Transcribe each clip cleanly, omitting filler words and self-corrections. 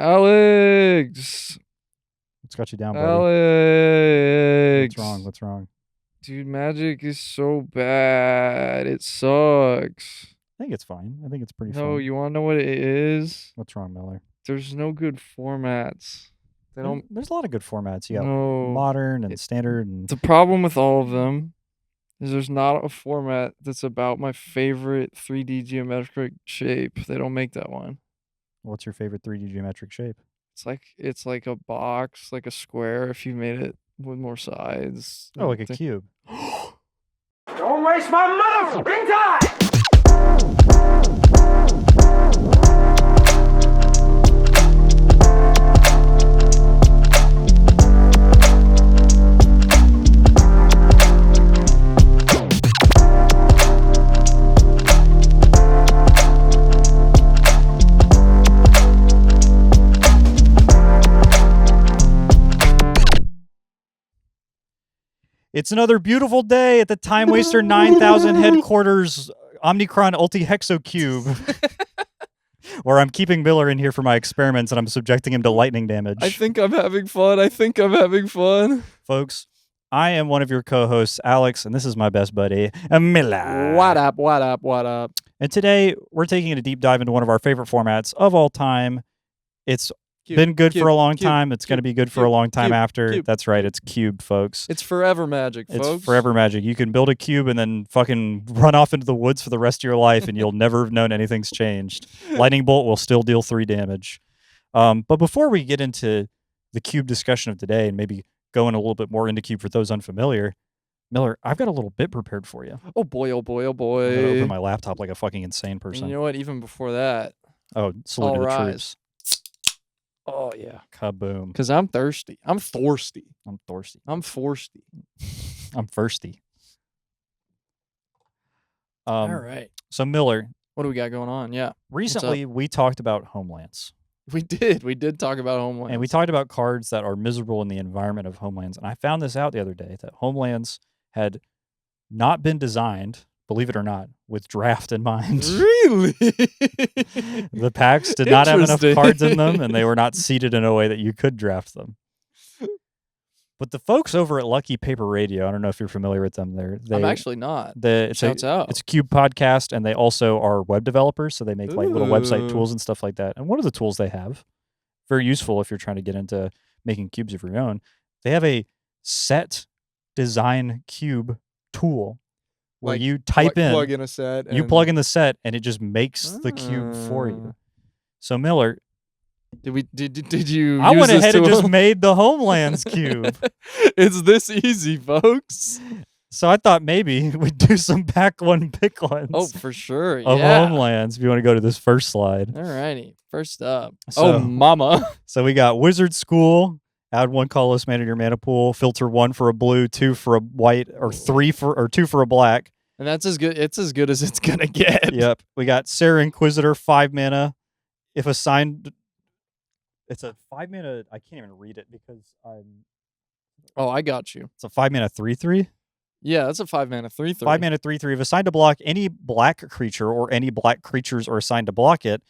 Alex. What's got you down, buddy? Alex. What's wrong? Dude, Magic is so bad. It sucks. I think it's fine. I think it's pretty No, fun. you want to know what it is? What's wrong, Miller? There's no good formats. There's a lot of good formats. You got No. modern and standard. And The problem with all of them is there's not a format that's about my favorite 3D geometric shape. They don't make that one. What's your favorite 3D geometric shape? It's like a box, like a square if you made it with more sides. Oh, like a cube. Don't waste my motherfucking time! It's another beautiful day at the Timewaster 9000 headquarters, Omnicron Ulti-Hexo Cube, where I'm keeping Miller in here for my experiments and I'm subjecting him to lightning damage. I think I'm having fun. Folks, I am one of your co-hosts, Alex, and this is my best buddy, Miller. What up? And today, we're taking a deep dive into one of our favorite formats of all time. It's been good for a long time. It's going to be good for a long time after. That's right. It's cubed, folks. It's forever magic, folks. It's forever magic. You can build a cube and then fucking run off into the woods for the rest of your life and you'll never have known anything's changed. Lightning bolt will still deal 3 damage. But before we get into the cube discussion of today and maybe going a little bit more into cube for those unfamiliar, Miller, I've got a little bit prepared for you. Oh boy. I'm going to open my laptop like a fucking insane person. And you know what? Even before that. Oh, salute to the troops. Oh, yeah. Kaboom. Because I'm thirsty. I'm thirsty. I'm thirsty. I'm thirsty. I'm thirsty. All right. So, Miller. What do we got going on? Yeah. Recently, we talked about Homelands. We did. We did talk about Homelands. And we talked about cards that are miserable in the environment of Homelands. And I found this out the other day, that Homelands had not been designed, believe it or not, with draft in mind. Really? The packs did not have enough cards in them, and they were not seeded in a way that you could draft them. But the folks over at Lucky Paper Radio, I don't know if you're familiar with them. I'm actually not. Shouts out. It's a Cube podcast, and they also are web developers, so they make like little website tools and stuff like that. And one of the tools they have, very useful if you're trying to get into making cubes of your own, they have a set design cube tool where you type plug in a set. You plug in the set, and it just makes the cube for you. So Miller, did you? I went ahead and just made the Homelands cube. It's this easy, folks. So I thought maybe we'd do some pack one pick ones. Oh, for sure. Of Homelands. If you want to go to this first slide. Alrighty. First up. So, mama. So we got Wizard School. Add 1 colorless mana to your mana pool. Filter 1 for a blue, 2 for a white, or 2 for a black. And that's as good. It's as good as it's gonna get. Yep. We got Sarah Inquisitor, 5 mana. If assigned, it's a 5 mana. I can't even read it because I'm. Oh, I got you. It's a 5 mana 3/3. Yeah, that's a 5 mana 3/3. 5 mana 3/3. If assigned to block any black creature or any black creatures are assigned to block it,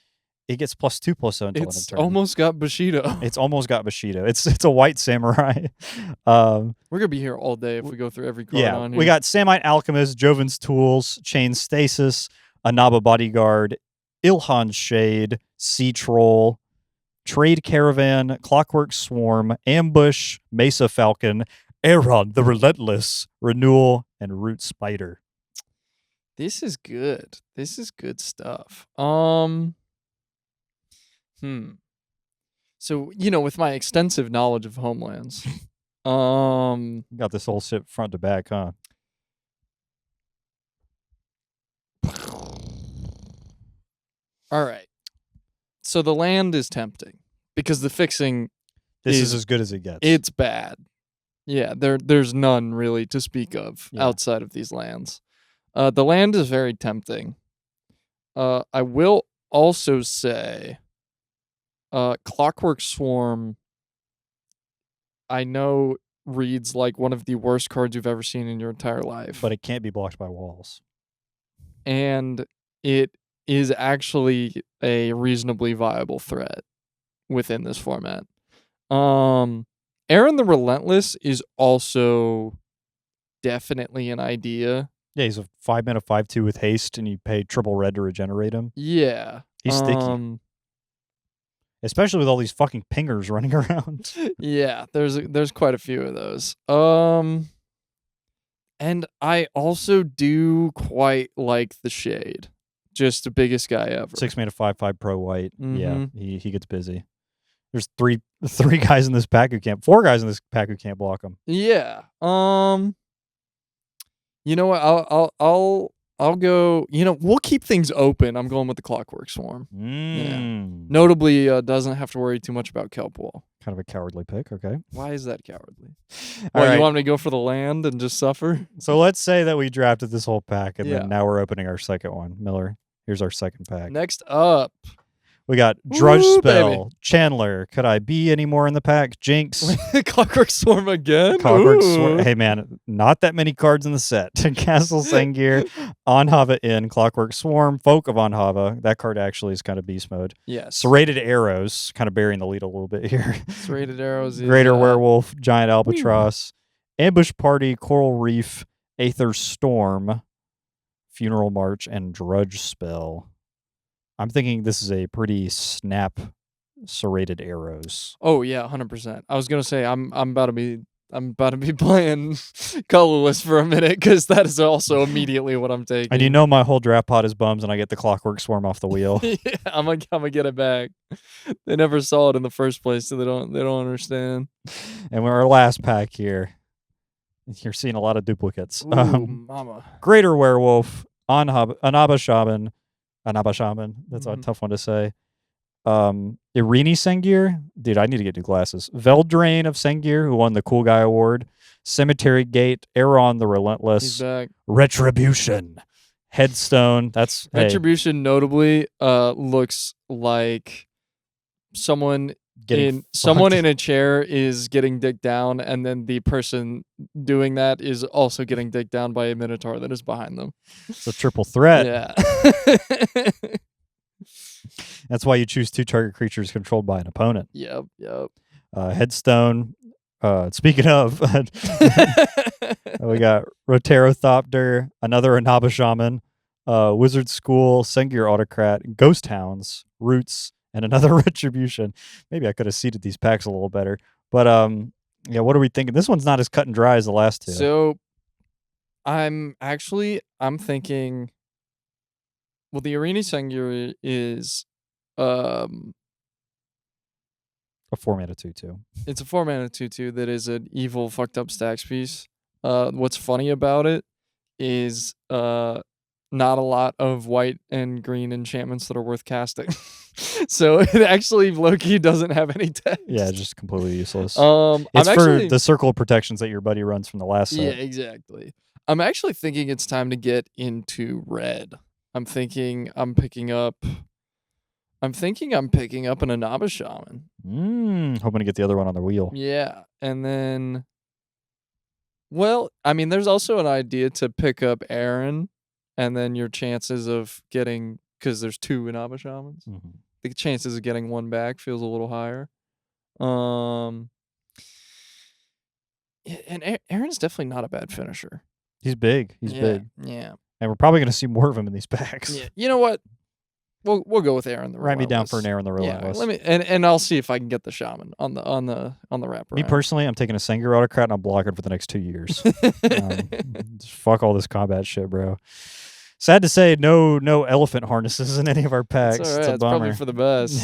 it gets +2/+0 until end of turn. Almost got Bushido. It's almost got Bushido. It's a white samurai. We're gonna be here all day if we go through every card on here. We got Samite Alchemist, Joven's Tools, Chain Stasis, Anaba Bodyguard, Ilhan's Shade, Sea Troll, Trade Caravan, Clockwork Swarm, Ambush, Mesa Falcon, Aeron the Relentless, Renewal, and Root Spider. This is good. This is good stuff. So, with my extensive knowledge of Homelands, got this whole shit front to back, huh? All right. So the land is tempting because the fixing is as good as it gets. It's bad. Yeah, there's none really to speak of outside of these lands. The land is very tempting. I will also say Clockwork Swarm, I know, reads like one of the worst cards you've ever seen in your entire life. But it can't be blocked by walls. And it is actually a reasonably viable threat. within this format. Aaron the Relentless is also definitely an idea. Yeah, he's a 5-mana 5/2 with haste, and you pay triple red to regenerate him. Yeah. He's sticky. Especially with all these fucking pingers running around. Yeah, there's quite a few of those. And I also do quite like the Shade. Just the biggest guy ever. 6-mana 5/5 pro white. Yeah, Mhm. he gets busy. There's three guys in this pack who can't. 4 guys in this pack who can't block him. Yeah. You know what? I'll go. We'll keep things open. I'm going with the Clockwork Swarm. Notably, doesn't have to worry too much about Kelp Wall. Kind of a cowardly pick. Okay. Why is that cowardly? All right. You want me to go for the land and just suffer? So let's say that we drafted this whole pack, and Yeah. then now we're opening our second one. Miller, here's our second pack. Next up, We got Drudge Woo, Spell, baby. Chandler. Could I be any more in the pack? Jinx. Clockwork Swarm again. Clockwork Ooh. Swarm. Hey man, not that many cards in the set. Castle Sengir, Anhava Inn, Clockwork Swarm, Folk of Anhava. That card actually is kind of beast mode. Yes. Serrated Arrows, kind of burying the lead a little bit here. Serrated Arrows. Is, Greater Werewolf, Giant Albatross, Ambush Party, Coral Reef, Aether Storm, Funeral March, and Drudge Spell. I'm thinking this is a pretty snap serrated arrows. Oh yeah, 100%. I was gonna say I'm about to be playing colorless for a minute because that is also immediately what I'm taking. And you know my whole draft pot is bums, and I get the Clockwork Swarm off the wheel. Yeah, I'm gonna get it back. They never saw it in the first place, so they don't understand. And we're our last pack here. You're seeing a lot of duplicates. Ooh, mama. Greater Werewolf, Anaba Shaman. That's a tough one to say. Irini Sengir. Dude, I need to get new glasses. Veldrain of Sengir, who won the Cool Guy Award. Cemetery Gate. Aeron the He's Relentless. back. Retribution. Headstone. That's Retribution. Notably, looks like someone in a chair is getting dicked down, and then the person doing that is also getting dicked down by a minotaur that is behind them. It's a triple threat. Yeah. That's why you choose 2 target creatures controlled by an opponent. Yep. Headstone. Speaking of, we got Roterothopter, another Anaba Shaman, Wizard School, Sengir Autocrat, Ghost Hounds, Roots, and another Retribution. Maybe I could have seeded these packs a little better. But yeah, what are we thinking? This one's not as cut and dry as the last 2. So I'm thinking, well, the Irini Sengir is a 4-mana 2/2. It's a 4-mana 2/2 that is an evil fucked up stacks piece. What's funny about it is not a lot of white and green enchantments that are worth casting. So it actually low-key doesn't have any text. Yeah, just completely useless. It's for the circle of protections that your buddy runs from the last set. Yeah, exactly. I'm actually thinking it's time to get into red. I'm thinking I'm picking up an Anaba Shaman. Hoping to get the other one on the wheel. Yeah, and then, well, I mean, there's also an idea to pick up Aaron, and then your chances of getting, because there's 2 Anaba Shamans, the chances of getting one back feels a little higher. And Aaron's definitely not a bad finisher. He's big. He's big. Yeah. And we're probably going to see more of him in these packs. Yeah. You know what? We'll go with Aaron the Relentless. Write me down for an Aaron the Relentless. Yeah, let me and I'll see if I can get the Shaman on the wrapper. Me personally, I'm taking a Sengir Autocrat and I'm blocking for the next 2 years. Just fuck all this combat shit, bro. Sad to say, no elephant harnesses in any of our packs. It's all right. It's a It's bummer. probably for the best.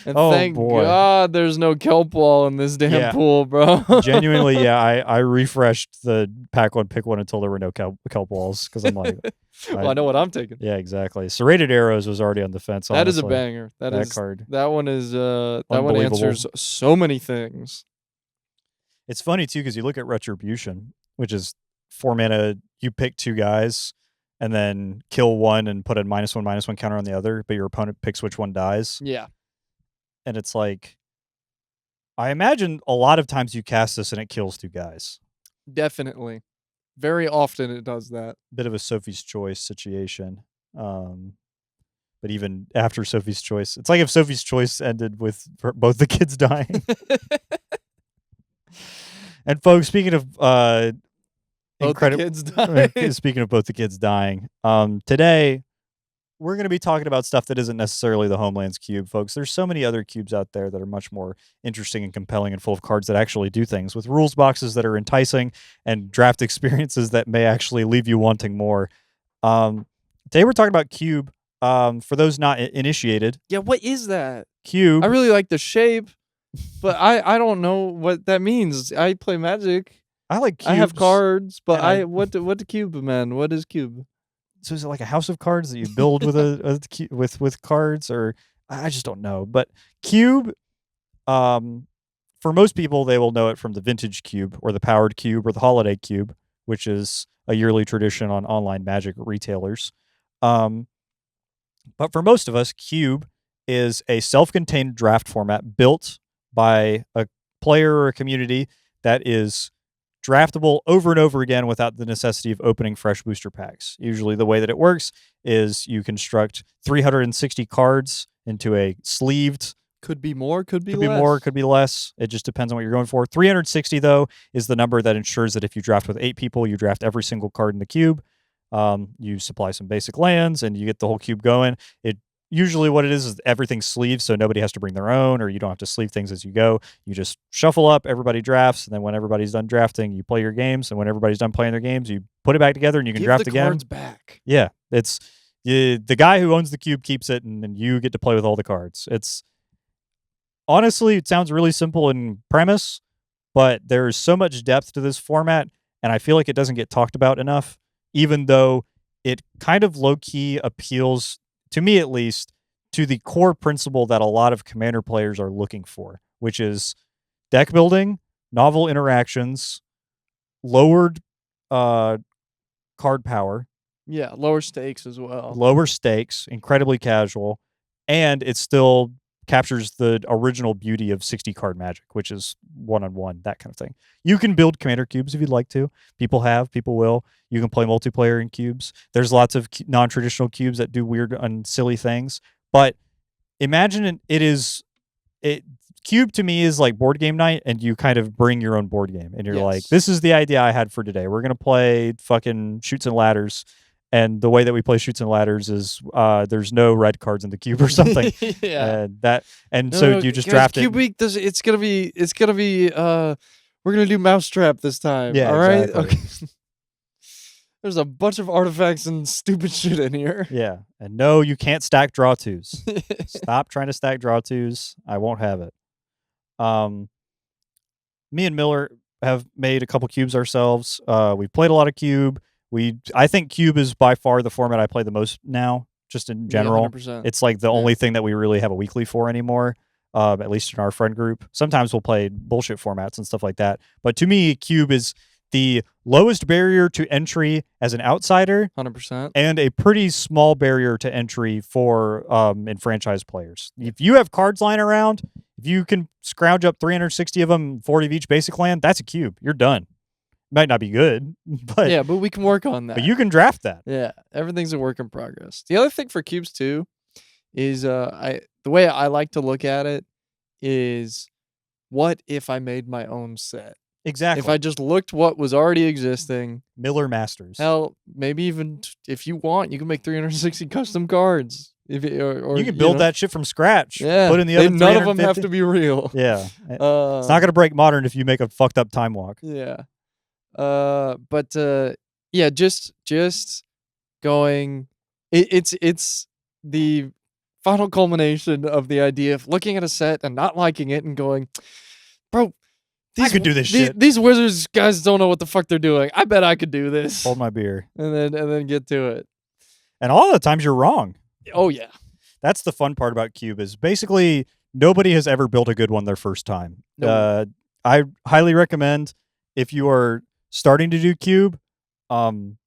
And thank boy. God there's no kelp wall in this damn pool, bro. Genuinely, yeah. I refreshed the pack 1, pick 1 until there were no kelp walls because I'm like, well, I know what I'm taking. Yeah, exactly. Serrated Arrows was already on the fence. That is a banger. That card. That one is that one answers so many things. It's funny too because you look at Retribution, which is 4 mana. You pick 2 guys and then kill one and put a -1/-1 counter on the other, but your opponent picks which one dies. Yeah. And it's like, I imagine a lot of times you cast this and it kills 2 guys. Definitely. Very often it does that. Bit of a Sophie's Choice situation. But even after Sophie's Choice, it's like if Sophie's Choice ended with both the kids dying. And folks, speaking of Both the kids died. speaking of both the kids dying, today we're going to be talking about stuff that isn't necessarily the Homelands cube, folks. There's so many other cubes out there that are much more interesting and compelling and full of cards that actually do things, with rules boxes that are enticing and draft experiences that may actually leave you wanting more. Today we're talking about cube. For those not initiated, Yeah, what is that? cube. I really like the shape, but I don't know what that means. I play Magic. I like cubes. I have cards, but and what the cube, man? What is cube? So is it like a house of cards that you build with with cards, or I just don't know. But cube, for most people, they will know it from the vintage cube or the powered cube or the holiday cube, which is a yearly tradition on online Magic retailers. But for most of us, cube is a self-contained draft format built by a player or a community that is draftable over and over again without the necessity of opening fresh booster packs. Usually the way that it works is you construct 360 cards into a sleeved. Could be more, could be Could less. be more, could be less. It just depends on what you're going for. 360, though, is the number that ensures that if you draft with 8 people, you draft every single card in the cube. You supply some basic lands, and you get the whole cube going. Usually what it is everything's sleeved, so nobody has to bring their own, or you don't have to sleeve things as you go. You just shuffle up, everybody drafts, and then when everybody's done drafting, you play your games, and when everybody's done playing their games, you put it back together, and you can draft the again. Cards back. Yeah, it's the guy who owns the cube keeps it, and then you get to play with all the cards. It's honestly, it sounds really simple in premise, but there's so much depth to this format, and I feel like it doesn't get talked about enough, even though it kind of low-key appeals, to me at least, to the core principle that a lot of Commander players are looking for, which is deck building, novel interactions, lowered card power. Yeah, lower stakes as well. Lower stakes, incredibly casual, and it still captures the original beauty of 60 card Magic, which is one-on-one, that kind of thing. You can build Commander cubes if you'd like to. People have, people will. You can play multiplayer in cubes. There's lots of non-traditional cubes that do weird and silly things, but imagine cube to me is like board game night, and you kind of bring your own board game, and you're like, this is the idea I had for today. We're going to play fucking Chutes and Ladders. And the way that we play Chutes and Ladders is there's no red cards in the cube or something. Yeah. You just draft it. Cube week, it's gonna be we're gonna do Mousetrap this time. Yeah, all right. exactly. Okay. There's a bunch of artifacts and stupid shit in here. Yeah. And no, you can't stack draw twos. Stop trying to stack draw twos. I won't have it. Me and Miller have made a couple cubes ourselves. We've played a lot of cube. I think cube is by far the format I play the most now, just in general. 100%. It's like the only thing that we really have a weekly for anymore, at least in our friend group. Sometimes we'll play bullshit formats and stuff like that. But to me, cube is the lowest barrier to entry as an outsider, 100%, and a pretty small barrier to entry for enfranchised players. If you have cards lying around, if you can scrounge up 360 of them, 40 of each basic land, that's a cube. You're done. Might not be good, but but we can work on that. But you can draft that. Yeah, everything's a work in progress. The other thing for cubes too is the way I like to look at it is, what if I made my own set? Exactly. If I just looked what was already existing. Miller Masters. Hell, maybe even if you want, you can can make 360 custom cards. Or you can build that shit from scratch. Yeah. Put in the other. None of them have to be real. Yeah. It's not going to break Modern if you make a fucked up time walk. Yeah. Just going. It's the final culmination of the idea of looking at a set and not liking it and going, bro, I could do this shit. These Wizards guys don't know what the fuck they're doing. I bet I could do this. Hold my beer. And then get to it. And all the times you're wrong. Oh yeah. That's the fun part about Cube is basically nobody has ever built a good one their first time. Nope. I highly recommend, if you are starting to do Cube,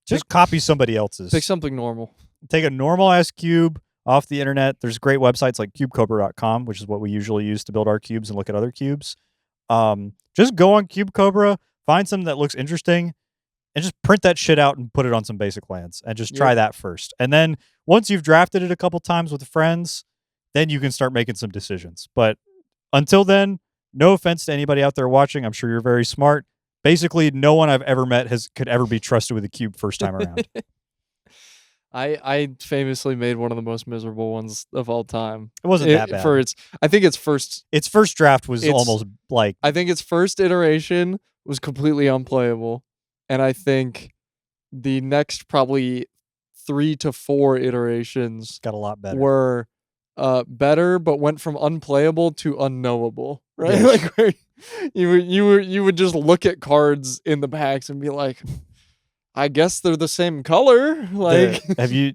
just copy somebody else's. Pick something normal. Take a normal ass cube off the internet. There's great websites like cubecobra.com, which is what we usually use to build our cubes and look at other cubes. Just go on Cube Cobra, find something that looks interesting, and just print that shit out and put it on some basic lands and just try Yep. that first. And then once you've drafted it a couple times with friends, then you can start making some decisions. But until then, no offense to anybody out there watching, I'm sure you're very smart. Basically, no one I've ever met could ever be trusted with a cube first time around. I famously made one of the most miserable ones of all time. It wasn't that bad. I think its first draft was almost like I think its first iteration was completely unplayable, and I think the next probably 3 to 4 iterations got a lot better. were better, but went from unplayable to unknowable. Right, Yeah. like where you would just look at cards in the packs and be like, I guess they're the same color. Like have you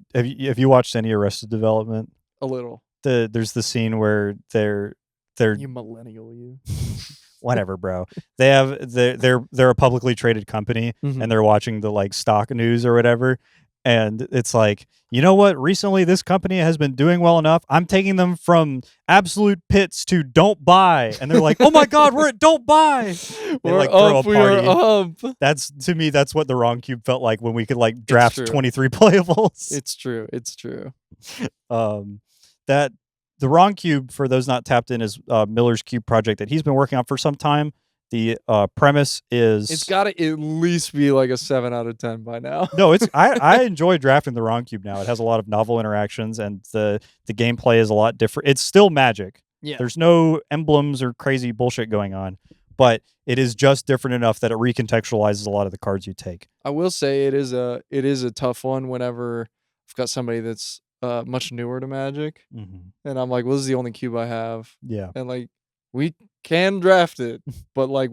watched any Arrested Development? a little. There's the scene where they're You millennial, you. whatever, bro. They're a publicly traded company Mhm. and they're watching the like stock news or whatever. And it's like, you know what? Recently, this company has been doing well enough. I'm taking them from absolute pits to don't buy. And they're like, oh my God, we're at don't buy. They We're like throw a up, we are party. up. That's to me, that's what the wrong cube felt like when we could like draft true. 23 playables. It's true. It's true. That the wrong cube, for those not tapped in, is Miller's cube project that he's been working on for some time. The premise is It's got to at least be like a 7 out of 10 by now. no, it's I enjoy drafting the wrong cube now. It has a lot of novel interactions and the gameplay is a lot different. It's still Magic. Yeah. There's no emblems or crazy bullshit going on, but it is just different enough that it recontextualizes a lot of the cards you take. I will say it is a tough one whenever I've got somebody that's much newer to Magic, and I'm like, well, this is the only cube I have, Yeah, and like we can draft it, but like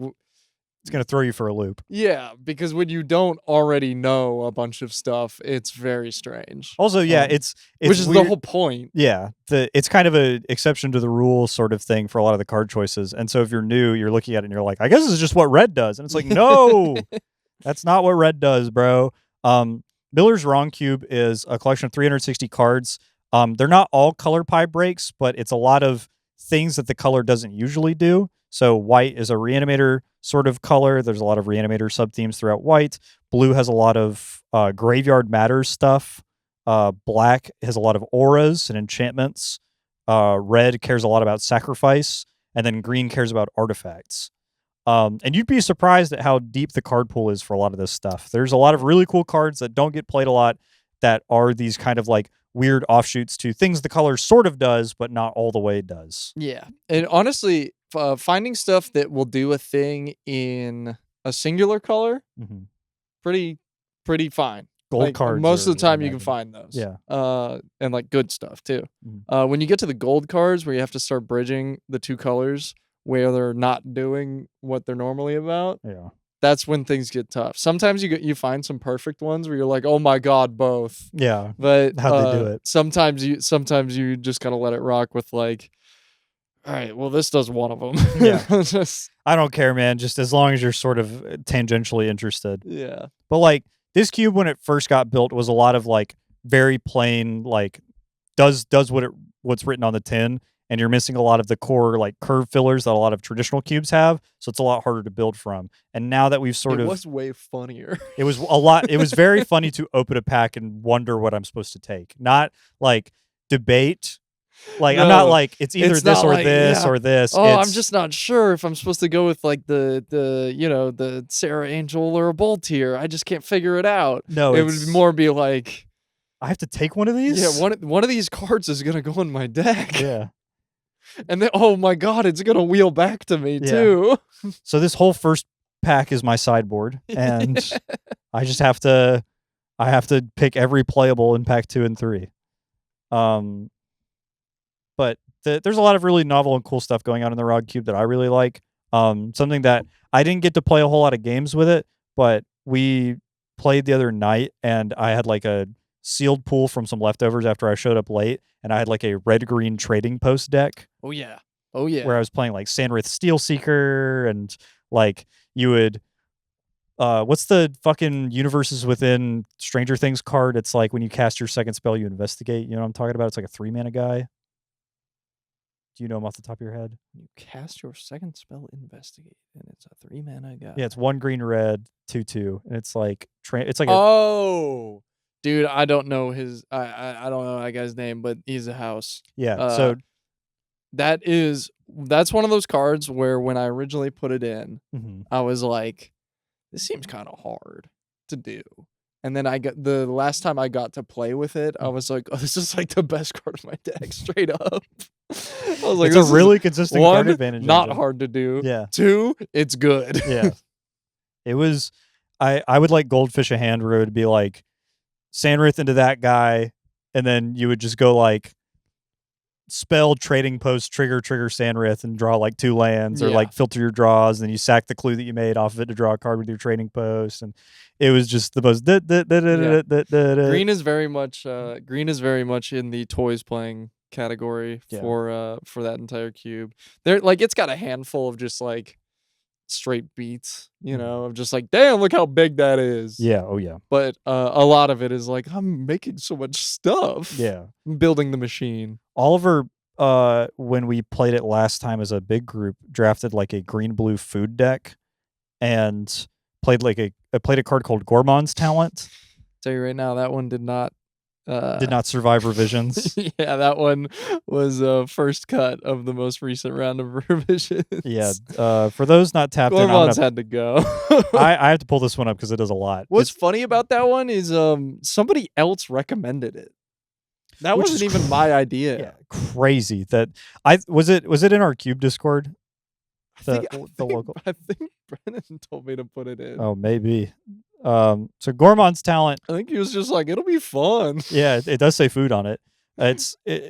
it's gonna throw you for a loop. yeah, because when you don't already know a bunch of stuff, it's very strange. Also, yeah, it's which is weird. the whole point. Yeah, it's kind of a exception to the rule sort of thing for a lot of the card choices. And so if you're new, you're looking at it and you're like, I guess this is just what red does. And it's like, no, that's not what red does, bro. Miller's Wrong Cube is a collection of 360 cards. They're not all color pie breaks, but it's a lot of things that the color doesn't usually do. So white is a reanimator sort of color. There's a lot of reanimator sub-themes throughout white. Blue has a lot of graveyard matters stuff. Black has a lot of auras and enchantments. Red cares a lot about sacrifice. And then green cares about artifacts. And you'd be surprised at how deep the card pool is for a lot of this stuff. There's a lot of really cool cards that don't get played a lot that are these kind of like weird offshoots to things the color sort of does, but not all the way does. Yeah, and honestly, finding stuff that will do a thing in a singular color, pretty fine. Gold Like, cards. most of the time, you can imagine. find those. Yeah. And like good stuff too. When you get to the gold cards, where you have to start bridging the two colors, where they're not doing what they're normally about. Yeah. That's when things get tough. Sometimes you find some perfect ones where you're like, oh my God, both. Yeah. But How'd they do it? Sometimes you just gotta let it rock with like, all right, well, this does one of them. Yeah. Just, I don't care, man. Just as long as you're sort of tangentially interested. yeah. But like this cube, when it first got built, was a lot of like very plain, like does what's written on the tin, and you're missing a lot of the core like curve fillers that a lot of traditional cubes have. So it's a lot harder to build from. And now that we've It was way funnier. it was a lot. It was very funny to open a pack and wonder what I'm supposed to take, not like debate. Like I'm not No, like it's either it's this not or like, this yeah. or this. Oh, It's, I'm just not sure if I'm supposed to go with like the Sarah Angel or a Bolt here. I just can't figure it out. no. It would more be like, I have to take one of these. yeah, one of these cards is gonna go in my deck. Yeah. And then, oh my God, it's gonna wheel back to me Yeah. too. So this whole first pack is my sideboard, and I just have to pick every playable in pack 2 and 3. But there's a lot of really novel and cool stuff going on in the Rog Cube that I really like. Something that I didn't get to play a whole lot of games with it, but we played the other night, and I had like a sealed pool from some leftovers after I showed up late, and I had like a red-green trading post deck. Oh yeah. Oh yeah. Where I was playing like Sandrith Steelseeker, and like you would what's the fucking universes within Stranger Things card? It's like when you cast your second spell you investigate, you know what I'm talking about? It's like a 3-mana guy. Do you know them off the top of your head? You cast your second spell, Investigate, and it's a 3-mana guy. Yeah, it's 1 green red 2/2, and it's like it's like Oh, dude, I don't know his. I don't know that guy's name, but he's a house. so That's one of those cards where when I originally put it in, mhm. I was like, this seems kind of hard to do. And then the last time I got to play with it, I was like, oh, this is like the best card of my deck, straight up. I was like, It's this a really is, consistent one, card advantage. not engine. hard to do. Yeah. 2, it's good. Yeah. It was I would like Goldfish a Hand where it would be like Sandrith into that guy, and then you would just go like spell trading post trigger Sandrith and draw like 2 lands, or Yeah. like filter your draws, and then you sack the clue that you made off of it to draw a card with your trading post, and it was just the most Green is very much in the toys playing category Yeah. for that entire cube. There, like, it's got a handful of just like straight beats, you know, of just like, damn, look how big that is. Yeah, oh yeah. But a lot of it is like, I'm making so much stuff. Yeah. I'm building the machine. Oliver, when we played it last time as a big group, drafted like a green-blue food deck and played a card called Gormon's Talent. Tell you right now, that one did not survive revisions. Yeah, that one was first cut of the most recent round of revisions. Yeah, for those not tapped in, Gormon's had to go. I have to pull this one up because it does a lot. What's funny about that one is somebody else recommended it. That Which wasn't is even my idea. Yeah, crazy that was it in our cube Discord? The local. I think Brennan told me to put it in. Oh, maybe. So Gormon's Talent. I think he was just like, it'll be fun. Yeah, it does say food on it.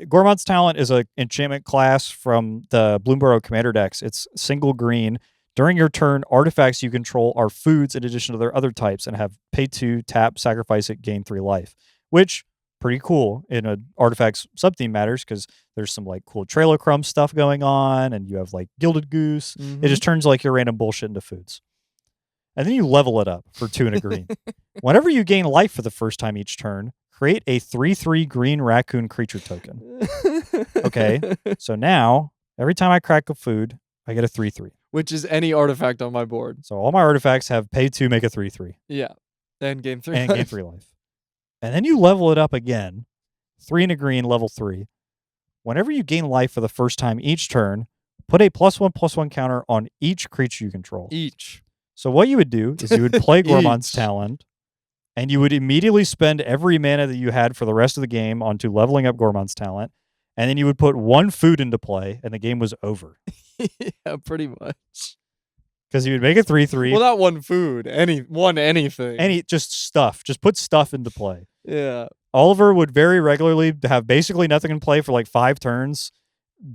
Gormon's Talent is a enchantment class from the Bloomborough Commander decks. It's single green. During your turn, artifacts you control are foods in addition to their other types and have pay 2, tap, sacrifice it, gain 3 life. Which, pretty cool in a artifacts sub-theme matters because there's some like cool Trailer Crumb stuff going on, and you have like Gilded Goose. It just turns like your random bullshit into foods. And then you level it up for 2 and a green. Whenever you gain life for the first time each turn, create a 3/3 green raccoon creature token. Okay, so now every time I crack a food, I get a 3/3. Which is any artifact on my board. So all my artifacts have pay 2, make a 3/3. Yeah. And gain 3 And gain 3 life. And then you level it up again. 3 and a green, level 3. Whenever you gain life for the first time each turn, put a +1/+1 counter on each creature you control. Each. So what you would do is you would play Gormon's Each. Talent, and you would immediately spend every mana that you had for the rest of the game onto leveling up Gormon's Talent, and then you would put 1 food into play, and the game was over. Yeah, pretty much. Because you would make a 3/3. Well, not one food. Anything. Just stuff. Just put stuff into play. Yeah. Oliver would very regularly have basically nothing in play for like 5 turns,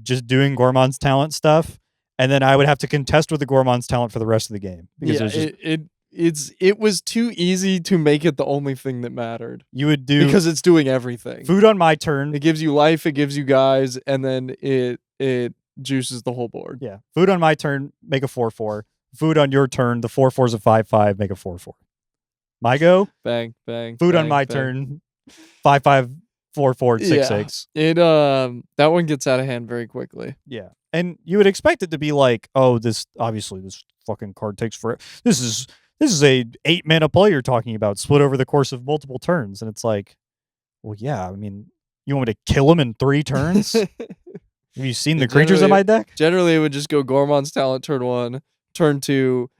just doing Gormon's Talent stuff, and then I would have to contest with the Gormon's Talent for the rest of the game because Yeah, it was too easy to make it the only thing that mattered. You would do Because it's doing everything. food on my turn. It gives you life, it gives you guys, and then it juices the whole board. Yeah, food on my turn, make a 4/4. Food on your turn, the 4/4's a 5/5, make a 4/4. My go. Bang, bang. Food bang, on my bang. turn, 5/5, 4/4, 6/6. It that one gets out of hand very quickly. Yeah. And you would expect it to be like, oh, this fucking card takes forever. This is a 8 mana play you're talking about, split over the course of multiple turns. And it's like, well, yeah, I mean, you want me to kill him in 3 turns? Have you seen the creatures in my deck? Generally, it would just go Gormon's Talent turn 1, turn 2,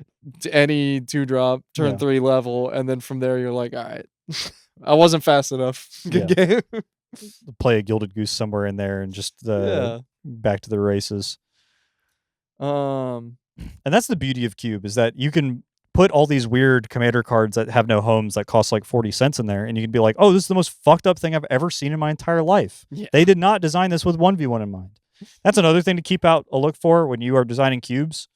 any 2-drop, turn 3 level, and then from there you're like, all right, I wasn't fast enough. Good game. Play a Gilded Goose somewhere in there and just back to the races. And that's the beauty of Cube, is that you can put all these weird commander cards that have no homes that cost like 40 cents in there, and you can be like, oh, this is the most fucked up thing I've ever seen in my entire life. Yeah. They did not design this with 1v1 in mind. That's another thing to keep out a look for when you are designing cubes.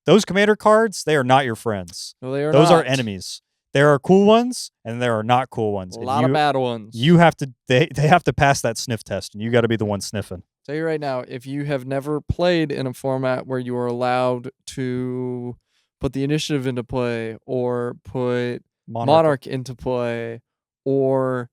Those commander cards, they are not your friends. No, they are Those not. are enemies. There are cool ones and there are not cool ones. A lot of bad ones. You have to they have to pass that sniff test, and you got to be the one sniffing. Tell you right now, if you have never played in a format where you are allowed to put the initiative into play, or put Monarch into play, or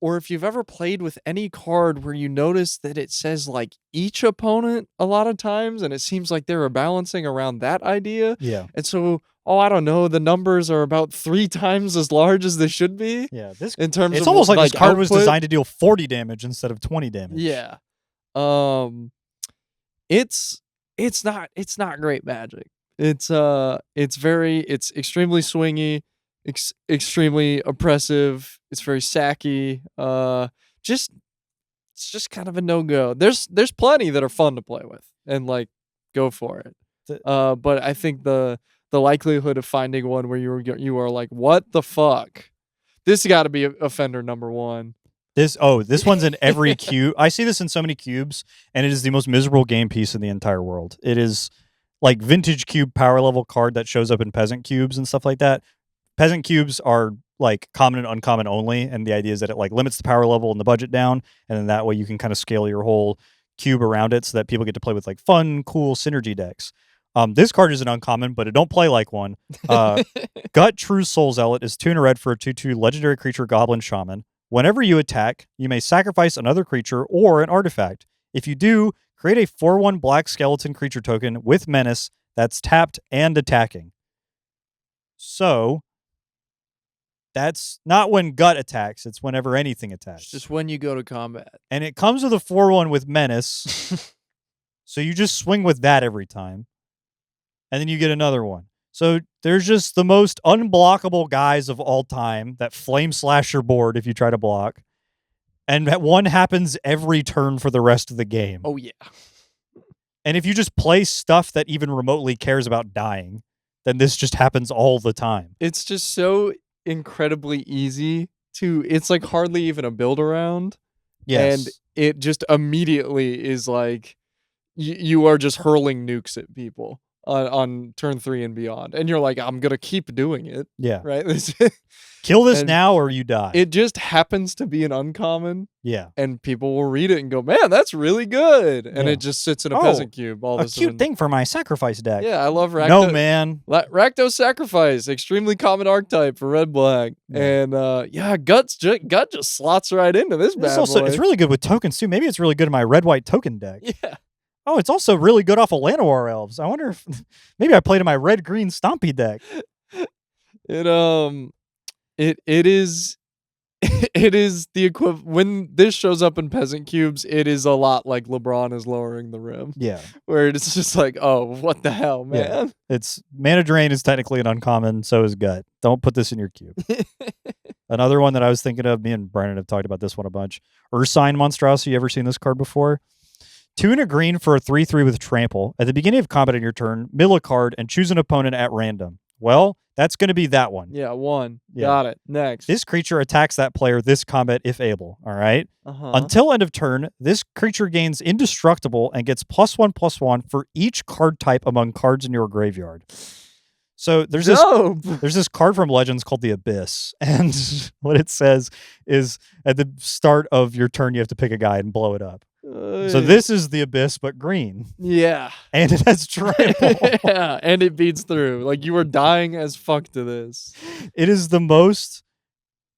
or if you've ever played with any card where you notice that it says like each opponent a lot of times, and it seems like they're balancing around that idea. Yeah. And so, I don't know, the numbers are about 3 times as large as they should be. Yeah. This in terms it's of almost like this card was output. designed to deal 40 damage instead of 20 damage. Yeah. It's not great Magic. It's extremely swingy, extremely oppressive. It's very sacky. It's just kind of a no-go. There's plenty that are fun to play with, and like go for it. But I think the likelihood of finding one where you are like, what the fuck? This got to be offender number 1. This one's in every cube. I see this in so many cubes, and it is the most miserable game piece in the entire world. It is like vintage cube power level card that shows up in peasant cubes and stuff like that. Peasant cubes are like common and uncommon only, and the idea is that it like limits the power level and the budget down, and then that way you can kind of scale your whole cube around it so that people get to play with like fun, cool synergy decks. This card is an uncommon, but it don't play like one. Gut True Soul Zealot is 2 and a red for a 2/2 legendary creature Goblin Shaman. Whenever you attack, you may sacrifice another creature or an artifact. If you do, create a 4/1 black skeleton creature token with menace that's tapped and attacking. So, that's not when Gut attacks, it's whenever anything attacks. It's just when you go to combat. And it comes with a 4/1 with menace. So you just swing with that every time. And then you get another one. So there's just the most unblockable guys of all time that flame slash your board if you try to block. And that one happens every turn for the rest of the game. Oh, yeah. And if you just play stuff that even remotely cares about dying, then this just happens all the time. It's just so incredibly easy to... It's like hardly even a build around. Yes. And it just immediately is like... You are just hurling nukes at people on turn 3 and beyond. And you're like, I'm going to keep doing it. Yeah. Right? Kill this now or you die. It just happens to be an uncommon. Yeah. And people will read it and go, man, that's really good. And Yeah. it just sits in a peasant cube. All a of a sudden. cute thing for my sacrifice deck. Yeah, I love Rakdos. No, man. Rakdos Sacrifice, extremely common archetype for red-black. Yeah. And Gut just slots right into this bad boy. It's really good with tokens too. Maybe it's really good in my red-white token deck. Yeah. Oh, it's also really good off of Llanowar Elves. I wonder if maybe I played in my red-green Stompy deck. It is it is the equivalent. When this shows up in peasant cubes, it is a lot like LeBron is lowering the rim. Yeah. Where it's just like, oh, what the hell, man? Yeah. It's Mana Drain is technically an uncommon, so is Gut. Don't put this in your cube. Another one that I was thinking of, me and Brandon have talked about this one a bunch. Ursine Monstrosity. You ever seen this card before? 2 and a green for a 3/3 with trample. At the beginning of combat in your turn, mill a card and choose an opponent at random. Well, that's going to be that one. Yeah, 1. Yeah. Got it. Next. This creature attacks that player this combat if able. All right. Until end of turn, this creature gains indestructible and gets +1/+1 for each card type among cards in your graveyard. So there's this card from Legends called the Abyss, and what it says is at the start of your turn you have to pick a guy and blow it up. So this is the Abyss, but green. Yeah. And it has trample. Yeah, and it beats through. Like, you are dying as fuck to this. It is the most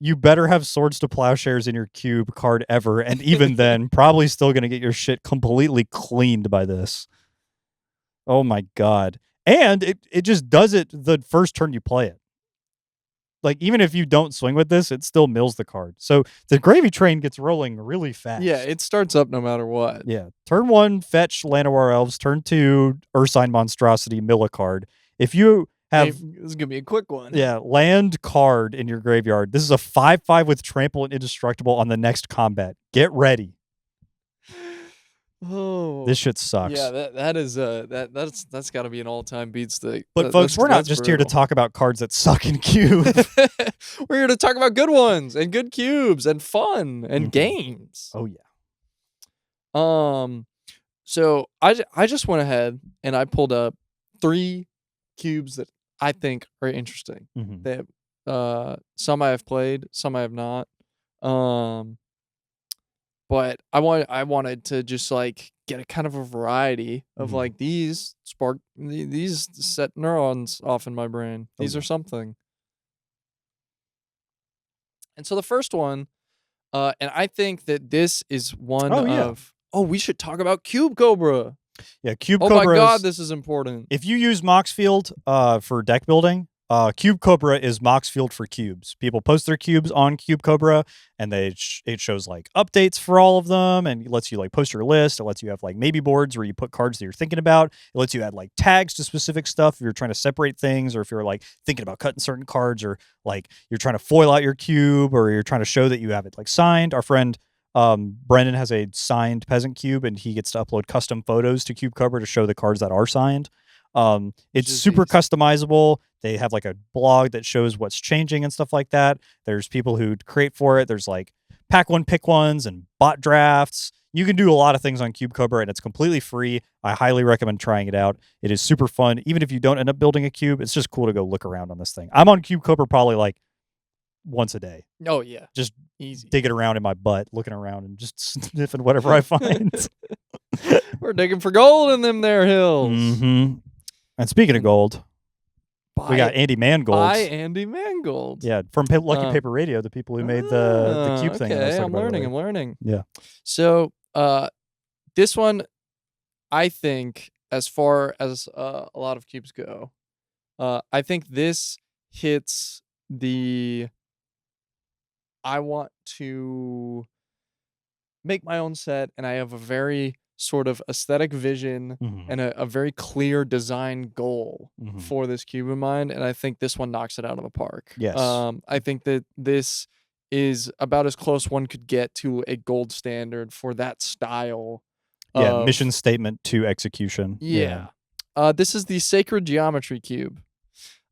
you better have Swords to Plowshares in your cube card ever, and even then, probably still going to get your shit completely cleaned by this. Oh my god. And it just does it the first turn you play it. Like, even if you don't swing with this, it still mills the card. So the gravy train gets rolling really fast. Yeah, it starts up no matter what. Yeah. Turn 1, fetch Llanowar Elves. Turn 2, Ursine Monstrosity, mill a card. If you have... This is going to be a quick one. Yeah, land card in your graveyard. This is a 5/5 with trample and indestructible on the next combat. Get ready. Oh, this shit sucks. Yeah, that's got to be an all-time beat stick. But folks, we're not just here to talk about cards that suck in cube. We're here to talk about good ones and good cubes and fun and games. Oh yeah. So I just went ahead and I pulled up 3 cubes that I think are interesting. That some I have played, some I have not. But I wanted to just like get a kind of a variety of like these set neurons off in my brain. These are something. And so the first one And I think that this is one Oh, yeah. of. Oh, we should talk about Cube Cobra. Yeah, Cube Oh Cobra. my God, this is important. If you use Moxfield for deck building, Cube Cobra is Moxfield for cubes. People post their cubes on Cube Cobra, and it shows like updates for all of them, and it lets you like post your list. It lets you have like maybe boards where you put cards that you're thinking about. It lets you add like tags to specific stuff if you're trying to separate things, or if you're like thinking about cutting certain cards, or like you're trying to foil out your cube, or you're trying to show that you have it like signed. Our friend Brendan has a signed peasant cube, and he gets to upload custom photos to Cube Cobra to show the cards that are signed. It's super customizable. They have like a blog that shows what's changing and stuff like that. There's people who create for it. There's like pack one, pick ones and bot drafts. You can do a lot of things on Cube Cobra, and it's completely free. I highly recommend trying it out. It is super fun. Even if you don't end up building a cube, it's just cool to go look around on this thing. I'm on Cube Cobra probably like once a day. Oh yeah, just easy. Digging around in my butt, looking around and just sniffing whatever I find. We're digging for gold in them there hills. Mm-hmm. And speaking of gold, we got Andy Mangold. By Andy Mangold. Yeah, from Lucky Paper Radio, the people who made the cube thing. Okay, I'm learning. Yeah. So this one, I think, as far as a lot of cubes go, I think this hits the. I want to make my own set, and I have a very sort of aesthetic vision and a very clear design goal for this cube in mind, and I think this one knocks it out of the park. Yes. I think that this is about as close one could get to a gold standard for that style. Yeah, mission statement to execution. Yeah. This is the Sacred Geometry Cube.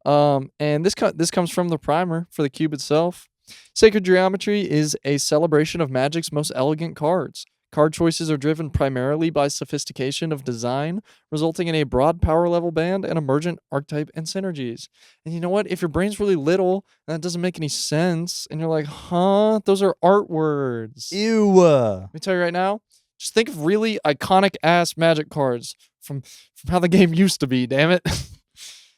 And this comes from the primer for the cube itself. Sacred Geometry is a celebration of Magic's most elegant cards. Card choices are driven primarily by sophistication of design, resulting in a broad power level band and emergent archetype and synergies. And you know what? If your brain's really little and that doesn't make any sense, and you're like, huh? Those are art words. Ew. Let me tell you right now, just think of really iconic ass Magic cards from how the game used to be, damn it.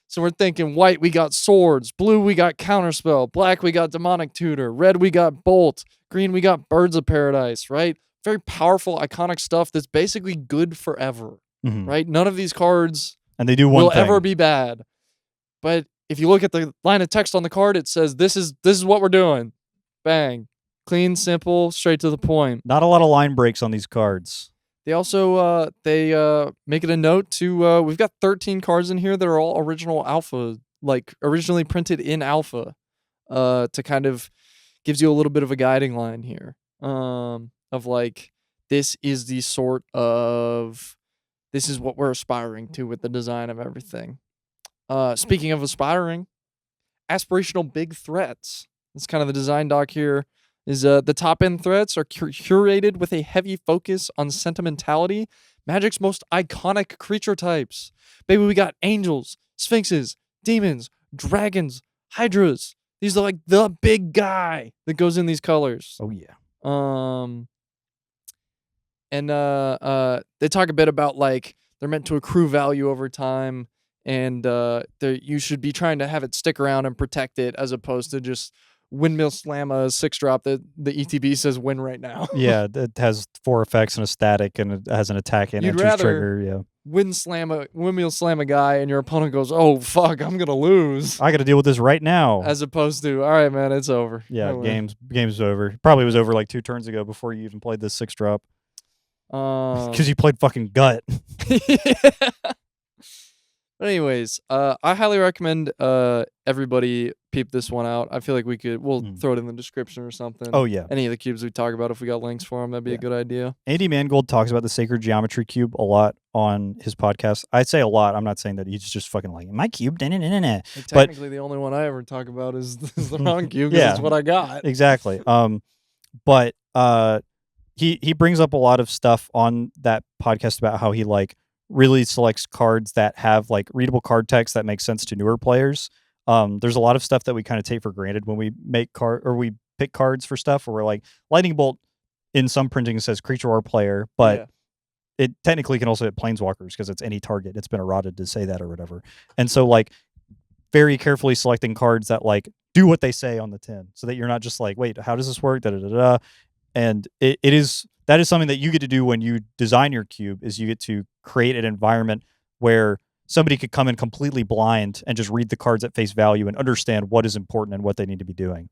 So we're thinking white, we got swords. Blue, we got counterspell. Black, we got demonic tutor. Red, we got bolt. Green, we got birds of paradise, right? Very powerful, iconic stuff that's basically good forever, right? None of these cards and they do one will thing. ever be bad. But if you look at the line of text on the card, it says, this is what we're doing. Bang. Clean, simple, straight to the point. Not a lot of line breaks on these cards. They also make it a note to we've got 13 cards in here that are all original alpha, like originally printed in alpha, to kind of gives you a little bit of a guiding line here, of like this is the sort of this is what we're aspiring to with the design of everything. Speaking of aspiring, aspirational big threats. That's kind of the design doc here. Is the top end threats are curated with a heavy focus on sentimentality, Magic's most iconic creature types. Baby, we got angels, sphinxes, demons, dragons, hydras. These are like the big guy that goes in these colors. Oh yeah. And they talk a bit about like they're meant to accrue value over time, and you should be trying to have it stick around and protect it as opposed to just windmill slam a 6-drop that the ETB says win right now. Yeah, it has 4 effects and a static, and it has an attack and entries trigger. Yeah, windmill slam a guy, and your opponent goes, "Oh fuck, I'm gonna lose. I got to deal with this right now." As opposed to, all right, man, it's over. Yeah, game's over. Probably was over like 2 turns ago before you even played this 6-drop. Because you played fucking gut. Yeah. But anyways, I highly recommend everybody peep this one out. I feel like we'll throw it in the description or something. Oh, yeah. Any of the cubes we talk about, if we got links for them, that'd be a good idea. Andy Mangold talks about the Sacred Geometry Cube a lot on his podcast. I say a lot. I'm not saying that he's just fucking like, my cube, Technically, the only one I ever talk about is the wrong cube, because it's what I got. Exactly. But he brings up a lot of stuff on that podcast about how he like really selects cards that have like readable card text that makes sense to newer players. There's a lot of stuff that we kind of take for granted when we we pick cards for stuff, where we're like, Lightning Bolt in some printing says creature or player, but it technically can also hit planeswalkers because it's any target. It's been errated to say that or whatever. And so like very carefully selecting cards that like do what they say on the tin, so that you're not just like, wait, how does this work? And that is something that you get to do when you design your cube, is you get to create an environment where somebody could come in completely blind and just read the cards at face value and understand what is important and what they need to be doing.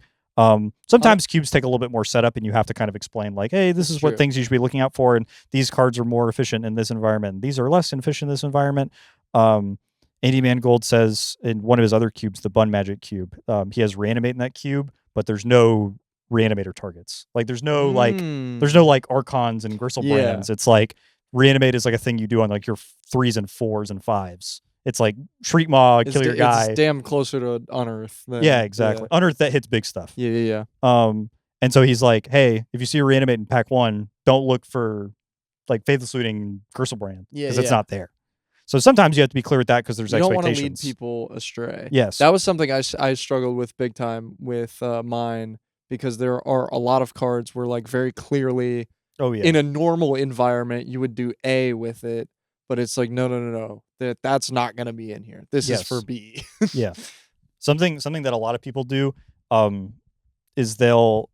Sometimes cubes take a little bit more setup, and you have to kind of explain like, hey, this is what things you should be looking out for, and these cards are more efficient in this environment, and these are less efficient in this environment. Andy Mangold says in one of his other cubes, the Bun Magic cube, he has reanimate in that cube, but there's no reanimator targets. Like there's no like archons and Gristlebrand's. It's like reanimate is like a thing you do on like your 3s and 4s and 5s. It's like Shriek Maw, kill your guy. It's damn closer to Unearth. Yeah, exactly. Yeah. Unearth that hits big stuff. Yeah. And so he's like, hey, if you see a reanimate in pack 1, don't look for like Faithless Looting Gristlebrand, because it's not there. So sometimes you have to be clear with that, because there's expectations. You don't want to lead people astray. Yes. That was something I struggled with big time with mine, because there are a lot of cards where like very clearly in a normal environment you would do A with it, but it's like no. That's not going to be in here. This is for B. Yeah. Something that a lot of people do is they'll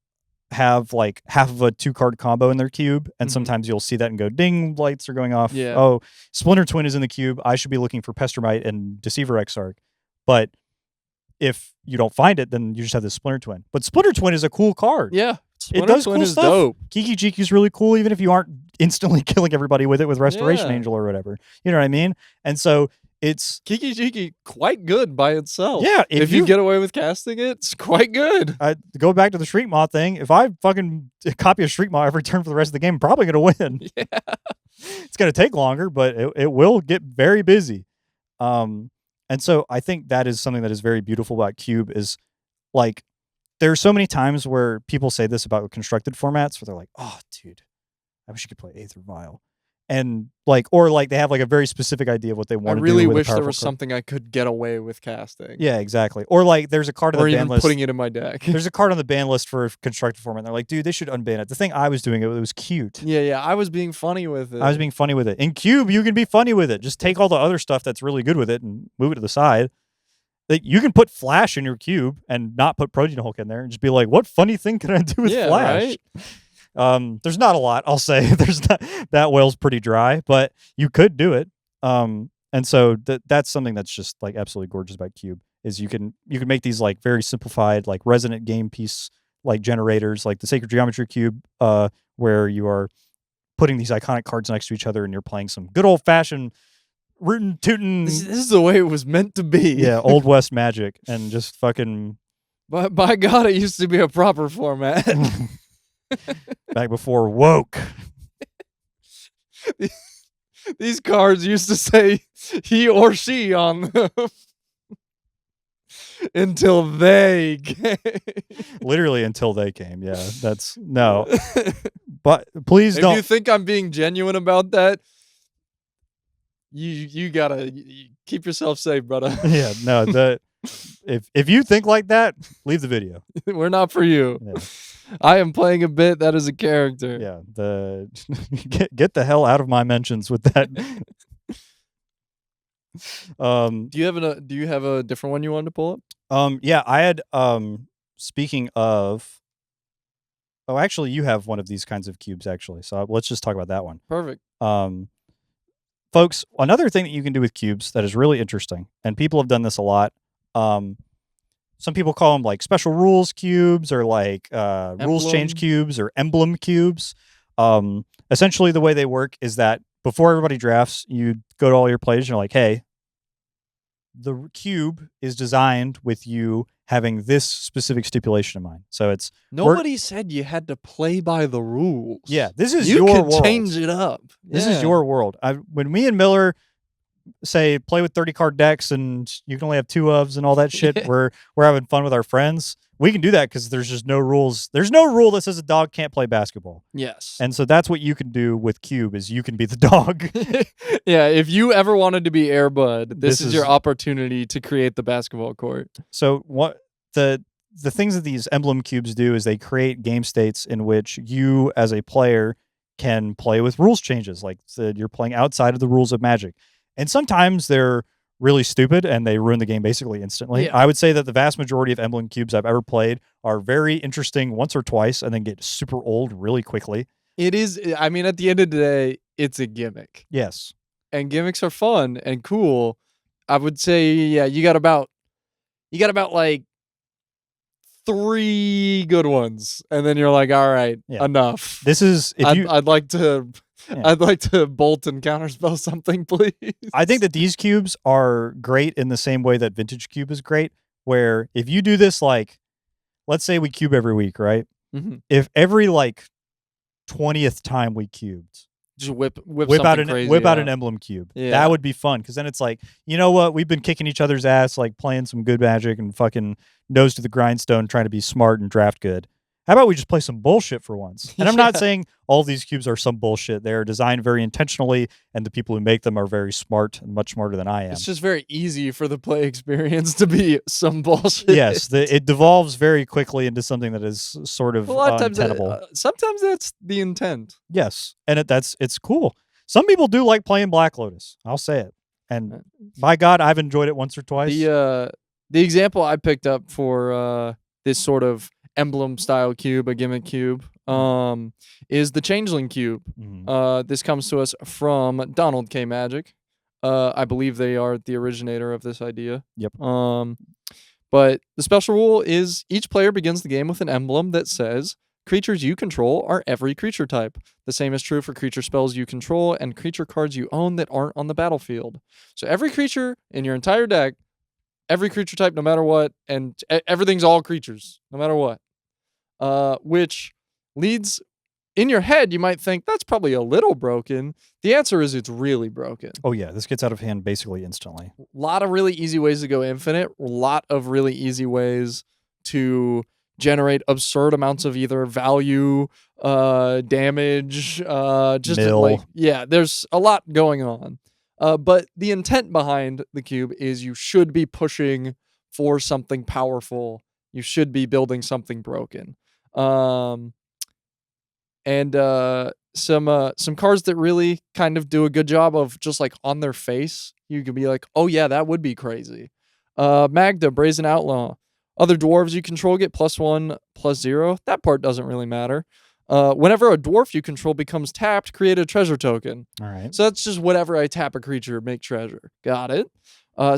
have like half of a 2-card combo in their cube, and sometimes you'll see that and go, ding, lights are going off. Yeah. Oh, Splinter Twin is in the cube. I should be looking for Pestermite and Deceiver Exarch. But if you don't find it, then you just have this Splinter Twin. But Splinter Twin is a cool card. Yeah. It does cool stuff. Dope. Kiki Jiki is really cool, even if you aren't instantly killing everybody with it with Restoration Angel or whatever. You know what I mean? And so it's Kiki Jiki quite good by itself. Yeah. If you get away with casting it, it's quite good. Go back to the Shriek Maw thing. If I fucking copy a Shriek Maw every turn for the rest of the game, I'm probably going to win. Yeah. It's going to take longer, but it will get very busy. And so I think that is something that is very beautiful about Cube, is like, there are so many times where people say this about constructed formats where they're like, oh, dude, I wish you could play Aether Vial. And like, or like they have like a very specific idea of what they want to do. I really with wish there card. was something I could get away with casting. Yeah, exactly. Or like there's a card on the ban list. Or even putting it in my deck. There's a card on the ban list for constructed format. And they're like, dude, they should unban it. The thing I was doing, it was cute. Yeah. I was being funny with it. In Cube, you can be funny with it. Just take all the other stuff that's really good with it and move it to the side. Like, you can put Flash in your cube and not put Protein Hulk in there and just be like, what funny thing can I do with Flash? Right? There's not a lot, I'll say. There's not, that well's pretty dry, but you could do it. And so that's something that's just like absolutely gorgeous about Cube, is you can make these like very simplified, like resonant game piece like generators, like the Sacred Geometry Cube, where you are putting these iconic cards next to each other and you're playing some good old fashioned rootin' tootin'. This is the way it was meant to be. Yeah, Old West magic, and just fucking. But by God, it used to be a proper format. Back before woke. These cards used to say he or she on them. Until they came. Literally until they came. Yeah, that's no. But please don't. If you think I'm being genuine about that, you gotta keep yourself safe, brother. Yeah, no. If you think like that, leave the video. We're not for you. Yeah. I am playing a bit that is a character. Yeah, get the hell out of my mentions with that. Do you have a different one you wanted to pull up? Yeah, I had speaking of, actually you have one of these kinds of cubes actually. So let's just talk about that one. Perfect. Folks, another thing that you can do with cubes that is really interesting, and people have done this a lot. Some people call them like special rules cubes, or like rules change cubes, or emblem cubes. Essentially the way they work is that before everybody drafts, you go to all your players and you're like, hey, the cube is designed with you having this specific stipulation in mind. So it's nobody said you had to play by the rules. Yeah, this is you your can world. Change it up. This is your world. When me and Miller say play with 30 card decks and you can only have 2 ofs and all that shit, we're having fun with our friends. We can do that because there's just no rules. There's no rule that says a dog can't play basketball. Yes. And so that's what you can do with Cube, is you can be the dog. Yeah, if you ever wanted to be Air Bud, this is your opportunity to create the basketball court. So what the things that these emblem cubes do is they create game states in which you as a player can play with rules changes, like you're playing outside of the rules of Magic. And sometimes they're really stupid and they ruin the game basically instantly. Yeah. I would say that the vast majority of emblem cubes I've ever played are very interesting once or twice and then get super old really quickly. It is. I mean, at the end of the day, it's a gimmick, Yes. and gimmicks are fun and cool. I would say, yeah, you got about like 3 good ones, and then you're like, all right, Yeah. enough. This is I'd like to. Yeah. I'd like to bolt and counterspell something, please. I think that these cubes are great in the same way that Vintage Cube is great, where if you do this, like, let's say we cube every week, right? Mhm. If every, like, 20th time we cubed, Just whip out something crazy an out. emblem cube. Yeah. That would be fun, because then it's like, you know what? We've been kicking each other's ass, like, playing some good Magic and fucking nose to the grindstone trying to be smart and draft good. How about we just play some bullshit for once? And I'm not Yeah. saying all these cubes are some bullshit. They are designed very intentionally, and the people who make them are very smart and much smarter than I am. It's just very easy for the play experience to be some bullshit. Yes, it devolves very quickly into something that is sort of A lot of times, untenable. sometimes that's the intent. Yes, and it's cool. Some people do like playing Black Lotus. I'll say it. And by God, I've enjoyed it once or twice. The example I picked up for this sort of emblem style cube, a gimmick cube, is the Changeling cube. Mhm. This comes to us from Donald K. Magic. I believe they are the originator of this idea. Yep. But the special rule is each player begins the game with an emblem that says creatures you control are every creature type. The same is true for creature spells you control and creature cards you own that aren't on the battlefield. So every creature in your entire deck, every creature type, no matter what, and everything's all creatures, no matter what. Which leads, in your head, you might think that's probably a little broken. The answer is it's really broken. Oh yeah, this gets out of hand basically instantly. A lot of really easy ways to go infinite. A lot of really easy ways to generate absurd amounts of either value, damage, just Mill. like, yeah, there's a lot going on. But the intent behind the cube is you should be pushing for something powerful. You should be building something broken. And some cards that really kind of do a good job of just like on their face, you can be like, oh yeah, that would be crazy. Magda, Brazen Outlaw. Other dwarves you control get +1/+0. That part doesn't really matter. Whenever a dwarf you control becomes tapped, create a treasure token. All right. So that's just whenever I tap a creature, make treasure. Got it.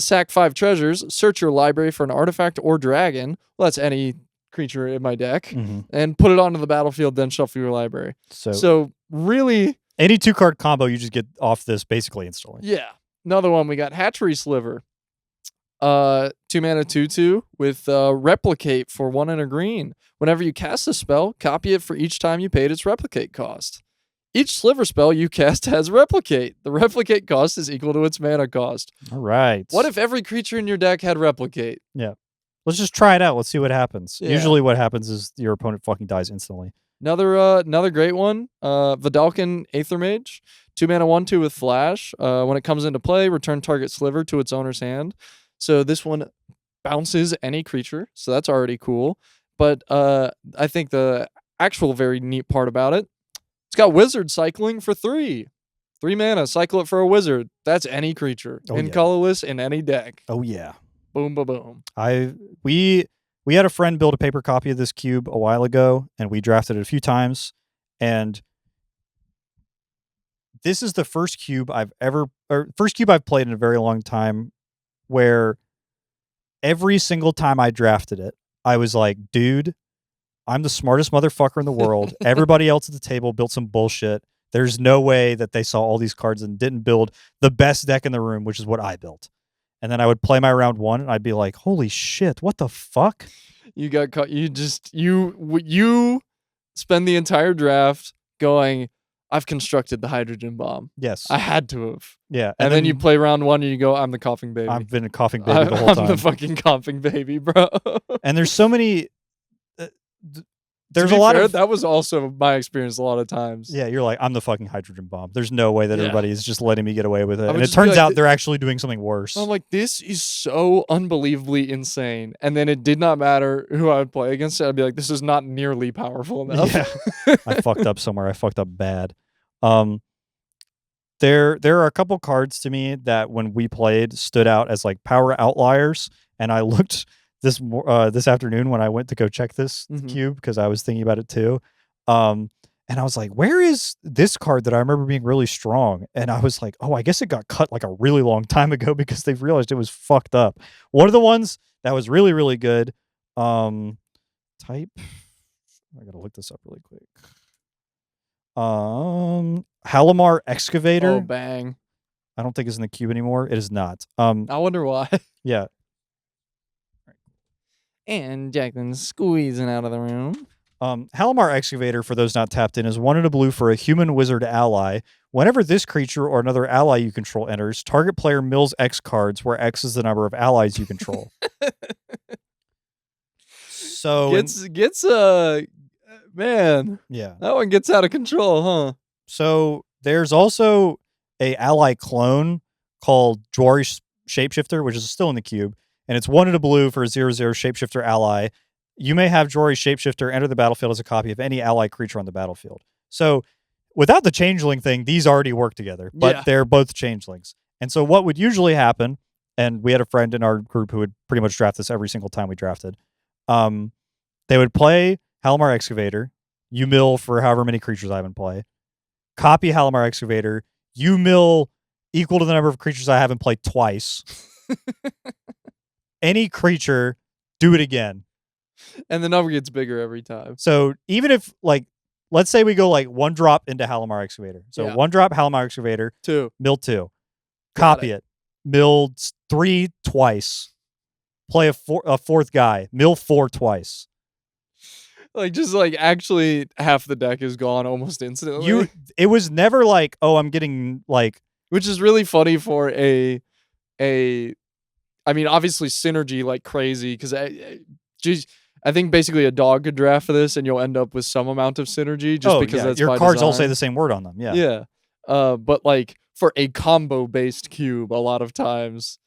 Sack 5 treasures. Search your library for an artifact or dragon. Well, that's any creature in my deck. Mhm. And put it onto the battlefield, then shuffle your library. So really, any 2-card combo, you just get off this basically instantly. yeah. Another one, we got Hatchery Sliver. 2-mana 2/2 with replicate for 1 and a green. Whenever you cast a spell, copy it for each time you paid its replicate cost. Each sliver spell you cast has replicate. The replicate cost is equal to its mana cost. All right. What if every creature in your deck had replicate? Yeah. Let's just try it out. Let's see what happens. Yeah. Usually what happens is your opponent fucking dies instantly. Another great one, Vidalcan Aethermage. 2-mana 1/2 with flash. When it comes into play, return target sliver to its owner's hand. So this one bounces any creature, so that's already cool. But I think the actual very neat part about it, it's got wizard cycling for 3. 3 mana, cycle it for a wizard. That's any creature. Oh, in yeah. colorless, in any deck. Oh yeah. Boom, boom, boom. We had a friend build a paper copy of this cube a while ago, and we drafted it a few times. And this is the first cube I've played in a very long time where every single time I drafted it, I was like, dude, I'm the smartest motherfucker in the world. Everybody else at the table built some bullshit. There's no way that they saw all these cards and didn't build the best deck in the room, which is what I built. And then I would play my round 1 and I'd be like, holy shit, what the fuck? You got caught. You spend the entire draft going, I've constructed the hydrogen bomb. Yes. I had to have. Yeah. And then you play round 1 and you go, I'm the coughing baby. I've been a coughing baby the whole time. I'm the fucking coughing baby, bro. And there's so many. There's To a be lot fair, of. that was also my experience a lot of times. Yeah, you're like, I'm the fucking hydrogen bomb. There's no way that Yeah. everybody is just letting me get away with it. would And it just be turns like, out they're actually doing something worse. I'm like, this is so unbelievably insane. And then it did not matter who I would play against. I'd be like, this is not nearly powerful enough. Yeah. I fucked up somewhere. I fucked up bad. There are a couple cards to me that when we played stood out as like power outliers, and I looked this afternoon when I went to go check this cube because I was thinking about it too. And I was like, where is this card that I remember being really strong? And I was like, oh, I guess it got cut like a really long time ago because they've realized it was fucked up. One of the ones that was really, really good, type. I gotta look this up really quick. Halimar Excavator. Oh, bang. I don't think it's in the cube anymore. It is not. I wonder why. Yeah. And Jacqueline's squeezing out of the room. Halimar Excavator, for those not tapped in, is 1 and a blue for a human wizard ally. Whenever this creature or another ally you control enters, target player mills X cards, where X is the number of allies you control. So gets man. Yeah. That one gets out of control, huh? So there's also a ally clone called Jwari Shapeshifter, which is still in the cube, and it's 1 and a blue for a 0/0 shapeshifter ally. You may have Jwari Shapeshifter enter the battlefield as a copy of any ally creature on the battlefield. So without the changeling thing, these already work together, but they're both changelings. And so what would usually happen, and we had a friend in our group who would pretty much draft this every single time we drafted. They would play Halimar Excavator. You mill for however many creatures I have in play. Copy Halimar Excavator. You mill equal to the number of creatures I have in play twice. Any creature, do it again. And the number gets bigger every time. So even if, like, let's say we go like 1 drop into Halimar Excavator. So 1 drop Halimar Excavator. 2. Mill 2. Copy it. Mill 3 twice. Play a 4th guy. Mill 4 twice. Like, just like actually half the deck is gone almost instantly. It was never like, oh, I'm getting like, which is really funny for I mean, obviously synergy like crazy because I think basically a dog could draft for this and you'll end up with some amount of synergy just because that's your by cards all design. say the same word on them. Yeah. Yeah. But like for a combo based cube, a lot of times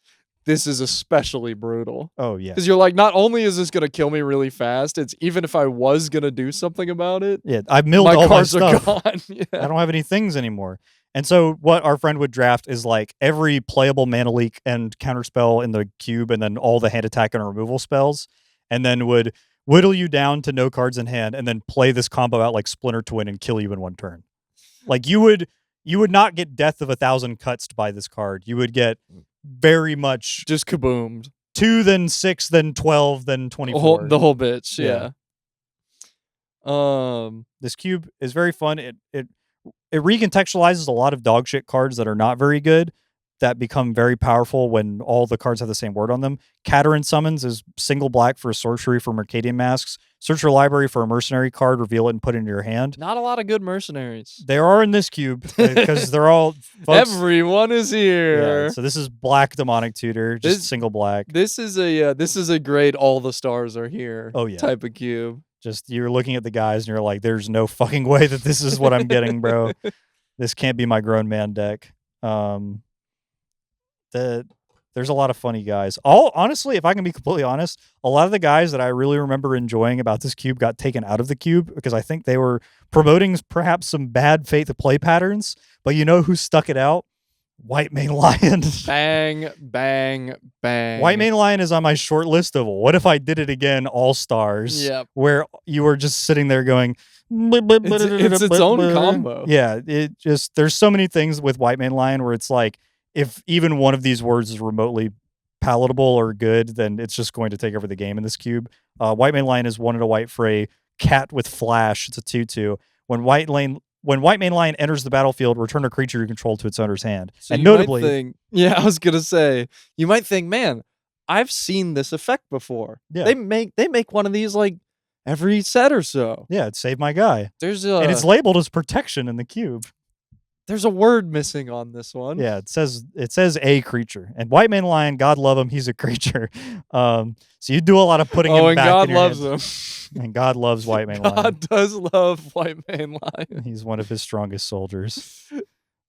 this is especially brutal. Oh yeah. Because you're like, not only is this gonna kill me really fast, it's even if I was gonna do something about it. Yeah, I've milled all my cards stuff. are gone. Yeah. I don't have any things anymore. And so what our friend would draft is like every playable mana leak and counterspell in the cube, and then all the hand attack and removal spells, and then would whittle you down to no cards in hand, and then play this combo out like Splinter Twin and kill you in 1 turn. Like you would not get Death of 1,000 Cuts by this card. You would get very much just kaboomed. 2, then 6, then 12, then 24. The whole bitch, yeah. This cube is very fun. It recontextualizes a lot of dog shit cards that are not very good that become very powerful when all the cards have the same word on them. Caterin Summons is single black for a sorcery for Mercadian Masks. Search your library for a mercenary card, reveal it, and put it into your hand. Not a lot of good mercenaries. There are in this cube because they're all folks. Everyone is here. Yeah, so this is black demonic tutor, just single black. This is a great all the stars are here. Oh yeah, type of cube. Just you're looking at the guys and you're like, there's no fucking way that this is what I'm getting, bro. This can't be my grown man deck. There's a lot of funny guys. Honestly, if I can be completely honest, a lot of the guys that I really remember enjoying about this cube got taken out of the cube because I think they were promoting perhaps some bad faith play patterns. But you know who stuck it out? White Mane Lion. Bang, bang, bang. White Mane Lion is on my short list of what if I did it again, all stars. Yep. Where you were just sitting there going, it's its own combo. Yeah, there's so many things with White Mane Lion where it's like, if even one of these words is remotely palatable or good, then it's just going to take over the game in this cube. White Mane Lion is 1 and a white for a cat with flash. It's a 2/2. When White Mane Lion enters the battlefield, return a creature you control to its owner's hand. So and notably, I was gonna say, you might think, man, I've seen this effect before. Yeah. They make one of these like every set or so. Yeah, it saved my guy. And it's labeled as protection in the cube. There's a word missing on this one. Yeah, it says a creature. And White Mane Lion, God love him, he's a creature. So you do a lot of putting him and back God in your loves hand. him. And God loves White Mane Lion. God does love White Mane Lion. He's one of his strongest soldiers.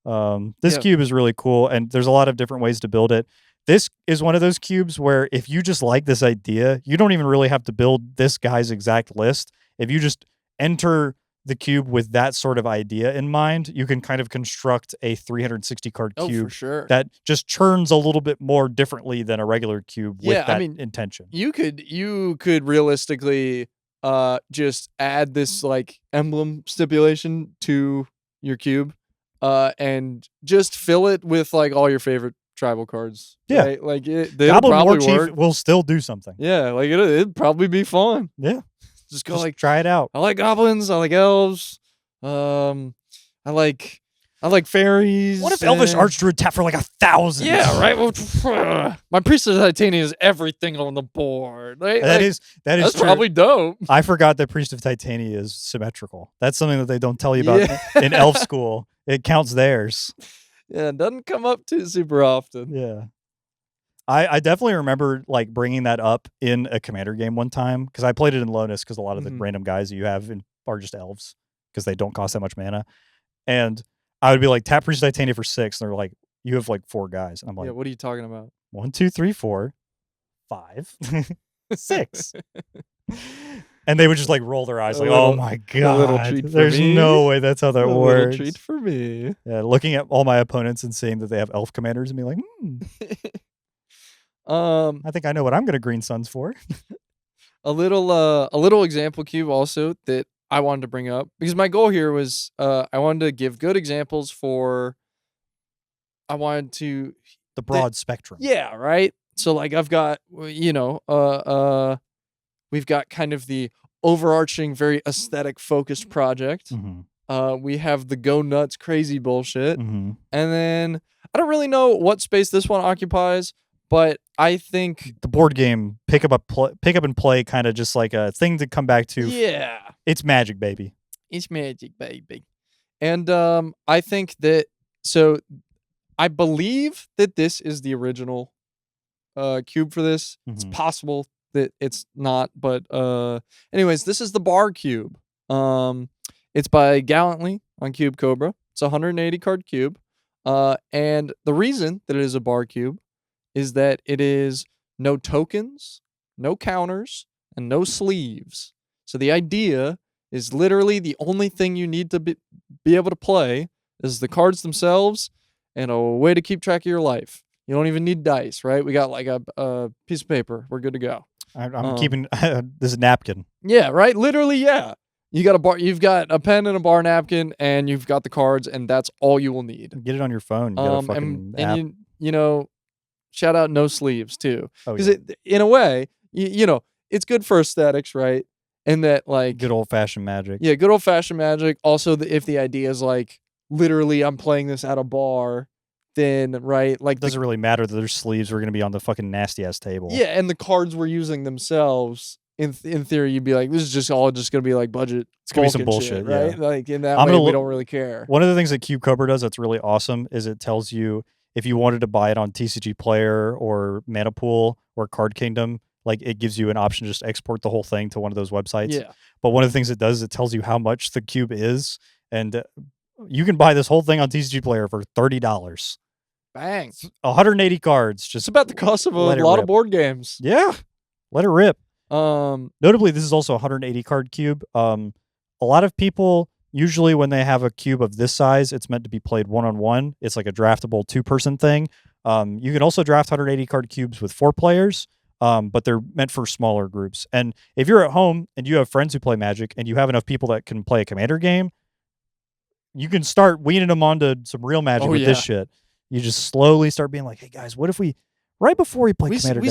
This cube is really cool, and there's a lot of different ways to build it. This is one of those cubes where if you just like this idea, you don't even really have to build this guy's exact list. If you just enter the cube with that sort of idea in mind, you can kind of construct a 360 card Oh, for cube sure. that just churns a little bit more differently than a regular cube Yeah, with that I mean, intention. you could realistically just add this like emblem stipulation to your cube and just fill it with like all your favorite tribal cards. Yeah. Right? Like they'll Goblin probably War work. Chief will still do something. Yeah, like it'd probably be fun. Yeah. Just go Just like try it out. I like goblins, I like elves, I like fairies. What if Elvish and- Archdruid tap for like 1,000? Yeah, right. Well, my Priest of Titania is everything on the board. Right? That Like, is that's true. probably dope. I forgot that Priest of Titania is symmetrical. That's something that they don't tell you about Yeah. in elf school. It counts theirs. Yeah, it doesn't come up too super often. Yeah. I definitely remember like bringing that up in a commander game one time because I played it in Lonus because a lot of the Mhm. random guys that you have are just elves because they don't cost that much mana. And I would be like, tap Priest of Titania for 6. And they're like, you have like 4 guys. And I'm like, Yeah, what are you talking about? 1, 2, 3, 4, 5, 6. And they would just like roll their eyes A like, little- oh my God. little treat for There's me. no way that's how that A little works. treat for me. Yeah, looking at all my opponents and seeing that they have elf commanders and be like, I think I know what I'm going to green suns for. A little example cube also that I wanted to bring up because my goal here was I wanted to give good examples for. I wanted to The broad spectrum. Yeah, right. So like I've got we've got kind of the overarching, very aesthetic focused project. Mm-hmm. We have the go nuts crazy bullshit, Mm-hmm. and then I don't really know what space this one occupies, but I think The board game pick up and play kind of just like a thing to come back to. yeah, It's magic, baby. it's magic, baby. And I think that so I believe that this is the original cube for this. It's Mhm. possible that it's not, but anyways, this is the bar cube. It's by Gallantly on Cube Cobra. It's a 180 card cube. And the reason that it is a bar cube is that it is no tokens, no counters, and no sleeves. So the idea is literally the only thing you need to be able to play is the cards themselves and a way to keep track of your life. You don't even need dice, right? We got like a piece of paper. We're good to go. I'm keeping this napkin. Yeah, right? Literally, yeah. You got a bar. You've got a pen and a bar napkin, and you've got the cards, and that's all you will need. Get it on your phone. You got a fucking app. And you know, shout out no sleeves too, Oh, because yeah. in a way, you know, it's good for aesthetics, right? And that like Good old fashioned magic. yeah, good old fashioned magic. Also, if the idea is like literally I'm playing this at a bar, then right, like It doesn't really matter that their sleeves are going to be on the fucking nasty ass table. yeah, and the cards we're using themselves. In theory, you'd be like, this is just all just gonna be like budget. It's gonna be some Vulcan shit, bullshit, right? Like in that I'm way, gonna we look- don't really care. One of the things that Cube Cobra does that's really awesome is it tells you if you wanted to buy it on TCG Player or Mana Pool or Card Kingdom, like it gives you an option to just export the whole thing to one of those websites. Yeah, But one of the things it does is it tells you how much the cube is, and you can buy this whole thing on TCG Player for $30. bang. 180 cards. It's Just about the cost of a let it lot rip. of board games. yeah, let it rip. Notably, This is also a 180 card cube. A lot of people usually when they have a cube of this size, it's meant to be played one-on-one. It's like a draftable 2-person thing. You can also draft 180 card cubes with 4 players, but they're meant for smaller groups. And if you're at home and you have friends who play Magic and you have enough people that can play a commander game, you can start weaning them onto some real Magic with this shit. You just slowly start being like, hey guys, what if we, right before we play Commander Day?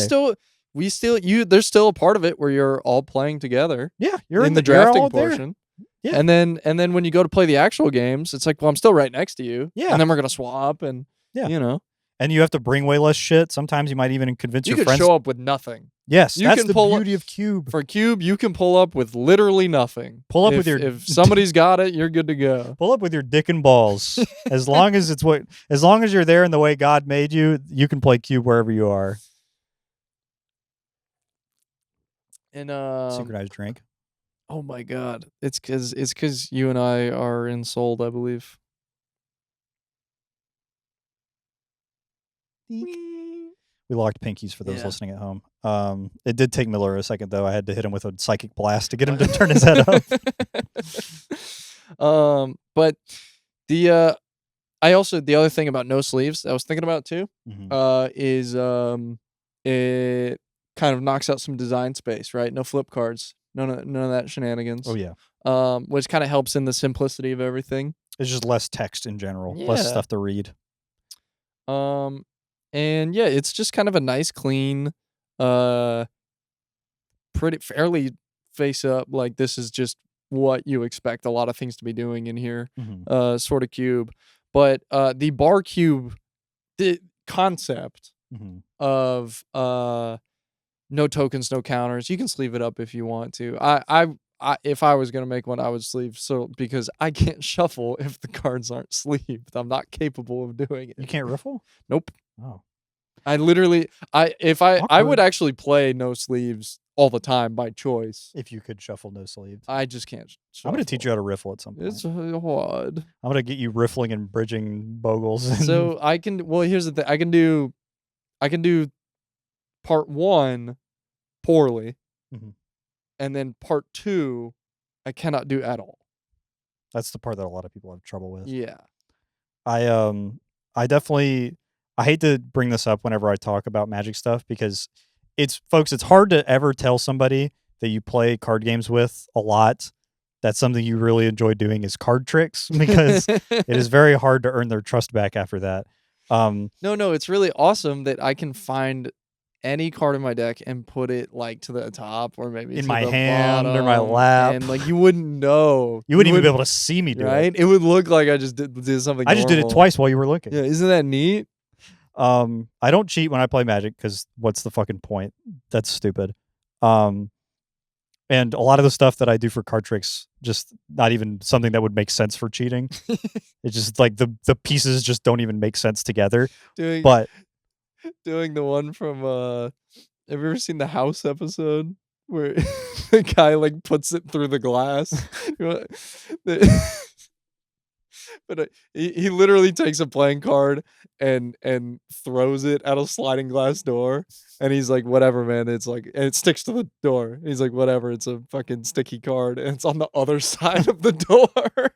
There's still a part of it where you're all playing together. Yeah, you're in the you're drafting all there. portion. Yeah. And then when you go to play the actual games, it's like, well, I'm still right next to you. Yeah. And then we're gonna swap and Yeah. you know. And you have to bring way less shit. Sometimes you might even convince You your could friends. show up with nothing. Yes, you that's can the pull up- beauty of Cube. For Cube, you can pull up with literally nothing. Pull up If- with your- if somebody's got it, you're good to go. Pull up with your dick and balls. As long as you're there in the way God made you, you can play Cube wherever you are. And Synchronized drink. oh my god. It's cause you and I are ensouled, I believe. We We locked pinkies for those Yeah. listening at home. It did take Miller a second though. I had to hit him with a psychic blast to get him to turn his head up. But the the other thing about no sleeves I was thinking about too, is it kind of knocks out some design space, right? No flip cards, none of that shenanigans. Oh yeah. Which kind of helps in the simplicity of everything. It's just less text in general, less Yeah. stuff to read. And yeah, it's just kind of a nice, clean, pretty fairly face up. Like this is just what you expect a lot of things to be doing in here, sort of cube. But the bar cube, the concept of no tokens, no counters. You can sleeve it up if you want to. I if I was gonna make one, I would sleeve because I can't shuffle if the cards aren't sleeved. I'm not capable of doing it. You can't riffle? Nope. Oh. I literally I would Awkward. actually play no sleeves all the time by choice. If you could shuffle no sleeves. I just can't shuffle. I'm gonna teach you how to riffle at some point. It's hard. I'm gonna get you riffling and bridging bogles. And So I can here's the thing. I can do part 1 poorly. And then part 2 I cannot do at all. that's the part that a lot of people have trouble with. Yeah. I definitely I hate to bring this up whenever I talk about Magic stuff because it's hard to ever tell somebody that you play card games with a lot that something you really enjoy doing is card tricks because it is very hard to earn their trust back after that. No, it's really awesome that I can find any card in my deck and put it like to the top or maybe In to my the hand or my bottom, lap. and like you wouldn't know. You wouldn't even be able to see me do right? it. It would look like I just did something. I just did it normal. twice while you were looking. Yeah, isn't that neat? I don't cheat when I play Magic because what's the fucking point? That's stupid. And a lot of the stuff that I do for card tricks, just not even something that would make sense for cheating. It's just like the pieces just don't even make sense together. But doing the one from have you ever seen the House episode where the guy like puts it through the glass? But he literally takes a playing card and throws it at a sliding glass door, and he's like, "Whatever, man." It's like, and it sticks to the door. He's like, "Whatever." It's a fucking sticky card, and it's on the other side of the door.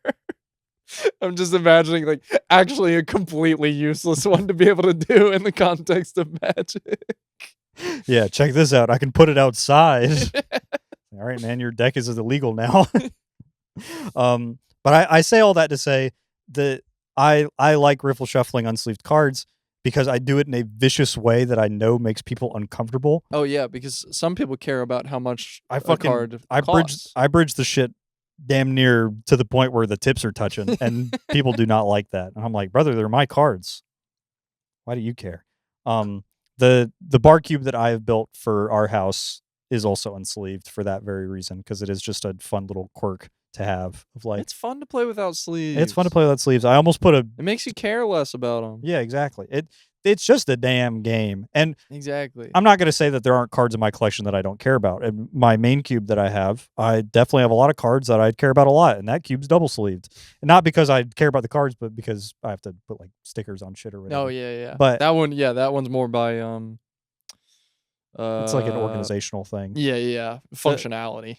I'm just imagining like actually a completely useless one to be able to do in the context of Magic. yeah, check this out. I can put it outside. All right, man, your deck is illegal now. But I say all that to say that I like riffle shuffling unsleeved cards because I do it in a vicious way that I know makes people uncomfortable. Oh yeah, because some people care about how much I a card costs. I bridge the shit damn near to the point where the tips are touching, and people do not like that. And I'm like, brother, they're my cards. Why do you care? The bar cube that I have built for our house is also unsleeved for that very reason because it is just a fun little quirk to have of like It's fun to play without sleeves. it's fun to play without sleeves. I almost put a It makes you care less about them. yeah, exactly. It's just a damn game. And Exactly. I'm not going to say that there aren't cards in my collection that I don't care about. And my main cube that I have, I definitely have a lot of cards that I care about a lot, and that cube's double sleeved. And not because I care about the cards, but because I have to put like stickers on shit or whatever. Oh yeah. But that one's more by it's like an organizational thing. Yeah. Functionality.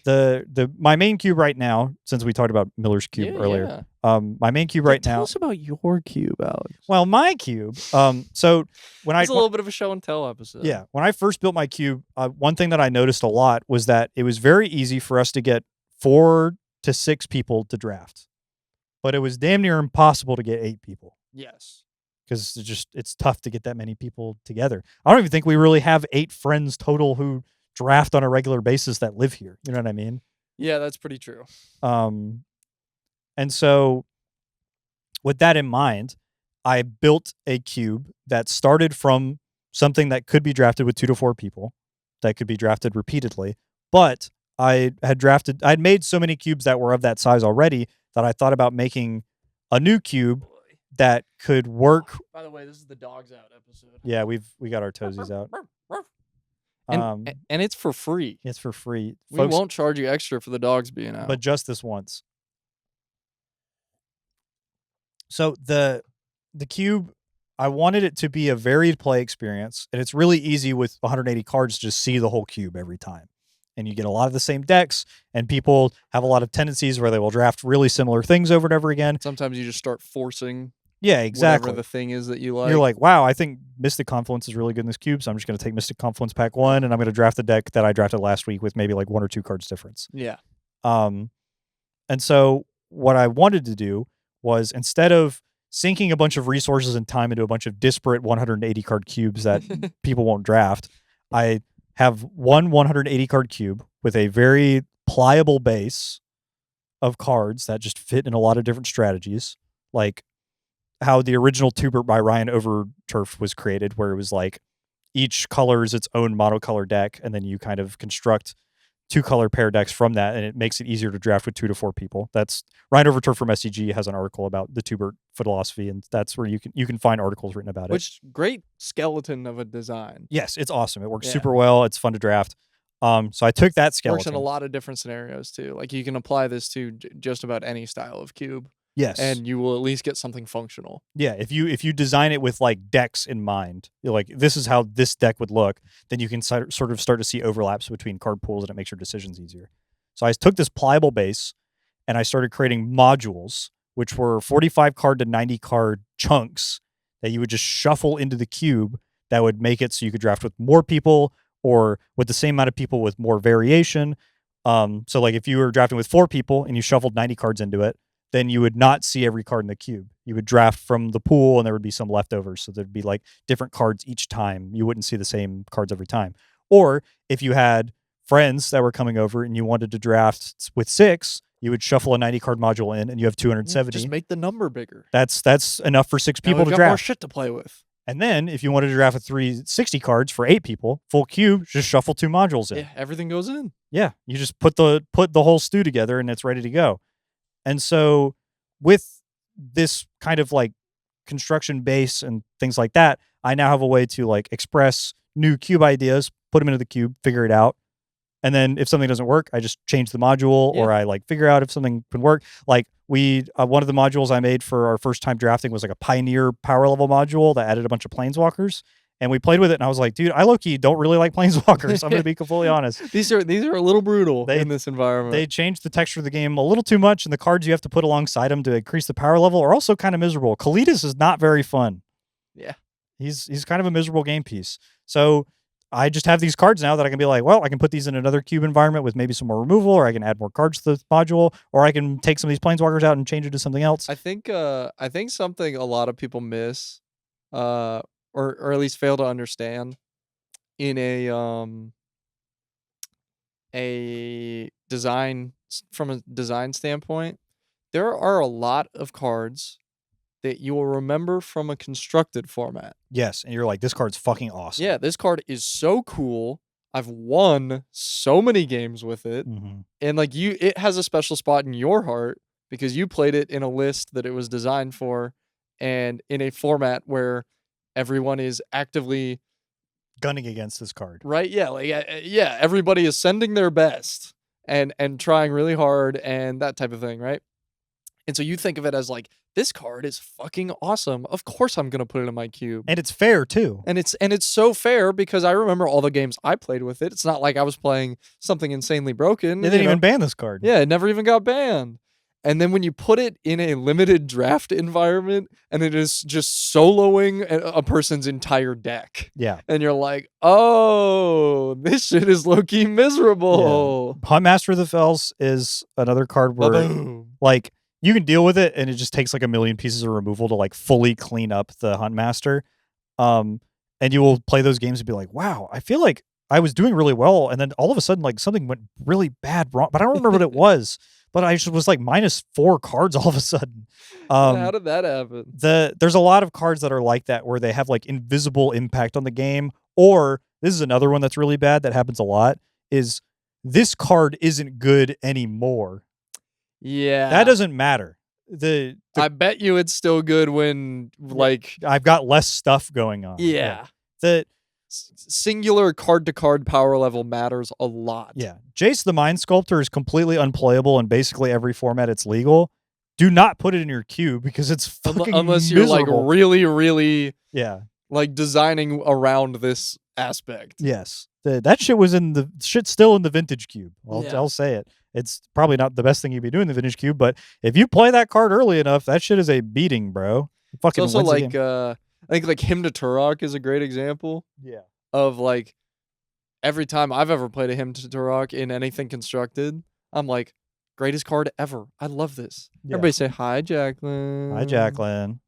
My main cube right now, since we talked about Miller's cube earlier, my main cube right now. Tell us about your cube, Alex. Well, my cube. So when It's a little bit of a show and tell episode. Yeah, when I first built my cube, one thing that I noticed a lot was that it was very easy for us to get 4 to 6 people to draft, but it was damn near impossible to get 8 people. Yes. Because it's tough to get that many people together. I don't even think we really have 8 friends total who draft on a regular basis that live here. You know what I mean? Yeah, that's pretty true. And so with that in mind, I built a cube that started from something that could be drafted with 2 to 4 people, that could be drafted repeatedly. But I'd made so many cubes that were of that size already that I thought about making a new cube that could work. By the way, this is the dogs out episode. Yeah, we got our toesies out. And it's for free. It's for free. We won't charge you extra for the dogs being out. But just this once. So the cube, I wanted it to be a varied play experience, and it's really easy with 180 cards to just see the whole cube every time. And you get a lot of the same decks, and people have a lot of tendencies where they will draft really similar things over and over again. Sometimes you just start forcing Yeah, exactly. whatever the thing is that you like. You're like, wow, I think Mystic Confluence is really good in this cube, so I'm just going to take Mystic Confluence pack 1, and I'm going to draft the deck that I drafted last week with maybe like 1 or 2 cards difference. Yeah. And so what I wanted to do was, instead of sinking a bunch of resources and time into a bunch of disparate 180 card cubes that people won't draft, I have one 180 card cube with a very pliable base of cards that just fit in a lot of different strategies, like how the original Tubert by Ryan Overturf was created, where it was like each color is its own monocolor deck, and then you kind of construct 2-color pair decks from that, and it makes it easier to draft with 2 to 4 people. That's Ryan Overturf from SCG has an article about the Tubert philosophy, and that's where you can find articles written about it. Which great skeleton of a design. Yes, it's awesome. It works super well. It's fun to draft. So I took that skeleton. Works in a lot of different scenarios too. Like you can apply this to just about any style of cube. Yes. And you will at least get something functional. Yeah, if you design it with like decks in mind, you're like, this is how this deck would look, then you can sort of start to see overlaps between card pools, and it makes your decisions easier. So I took this pliable base and I started creating modules, which were 45 card to 90 card chunks that you would just shuffle into the cube that would make it so you could draft with more people or with the same amount of people with more variation. So like if you were drafting with 4 people and you shuffled 90 cards into it, then you would not see every card in the cube. You would draft from the pool, and there would be some leftovers. So there'd be like different cards each time. You wouldn't see the same cards every time. Or if you had friends that were coming over and you wanted to draft with 6, you would shuffle a 90 card module in, and you have 270. Just make the number bigger. That's enough for 6 people to got draft. More shit to play with. And then if you wanted to draft with 360 cards for 8 people, full cube, just shuffle 2 modules in. Yeah, everything goes in. Yeah, you just put the whole stew together, and it's ready to go. And so with this kind of like construction base and things like that, I now have a way to like express new cube ideas, put them into the cube, figure it out. And then if something doesn't work, I just change the module, or I like figure out if something can work. Like one of the modules I made for our first time drafting was like a Pioneer power level module that added a bunch of planeswalkers. And we played with it, and I was like, dude, I low-key don't really like planeswalkers. I'm going to be completely honest. These are a little brutal in this environment. They changed the texture of the game a little too much, and the cards you have to put alongside them to increase the power level are also kind of miserable. Kalidas is not very fun. Yeah. He's kind of a miserable game piece. So I just have these cards now that I can be like, well, I can put these in another cube environment with maybe some more removal, or I can add more cards to the module, or I can take some of these planeswalkers out and change it to something else. I think something a lot of people miss, or at least fail to understand in a design, from a design standpoint, there are a lot of cards that you will remember from a constructed format. Yes, and you're like, this card's fucking awesome. Yeah, this card is so cool. I've won so many games with it. Mm-hmm. And like it has a special spot in your heart because you played it in a list that it was designed for, and in a format where everyone is actively gunning against this card. Right? Yeah, like everybody is sending their best and trying really hard and that type of thing, right? And so you think of it as like, this card is fucking awesome. Of course I'm going to put it in my cube. And it's fair too. And it's so fair because I remember all the games I played with it. It's not like I was playing something insanely broken. They didn't even ban this card. Yeah, it never even got banned. And then when you put it in a limited draft environment and it is just soloing a person's entire deck. Yeah. And you're like, oh, this shit is low-key miserable. Yeah. Huntmaster of the Fells is another card where Ba-boom. like you can deal with it, and it just takes like a million pieces of removal to like fully clean up the Huntmaster. And you will play those games and be like, wow, I feel like I was doing really well, and then all of a sudden like something went really bad wrong, but I don't remember what it was. But I just was like -4 cards all of a sudden. How did that happen? There's a lot of cards that are like that where they have like invisible impact on the game. Or this is another one that's really bad that happens a lot, is this card isn't good anymore. Yeah. That doesn't matter. I bet you it's still good when like I've got less stuff going on. Yeah. The singular card-to-card power level matters a lot. Yeah. Jace the Mind Sculptor is completely unplayable in basically every format it's legal. do not put it in your cube because it's fucking unless you're miserable. like really, really Yeah. like designing around this aspect. Yes. That shit was in the shit's still in the vintage cube. Yeah. I'll say it. It's probably not the best thing you'd be doing in the vintage cube, but if you play that card early enough, that shit is a beating, bro. It fucking It's also wins the like game. I think like Hymn to Turok is a great example Yeah. of like every time I've ever played a Hymn to Turok in anything constructed, I'm like, greatest card ever. I love this. Yeah. Everybody say hi, Jacqueline. Hi, Jacqueline.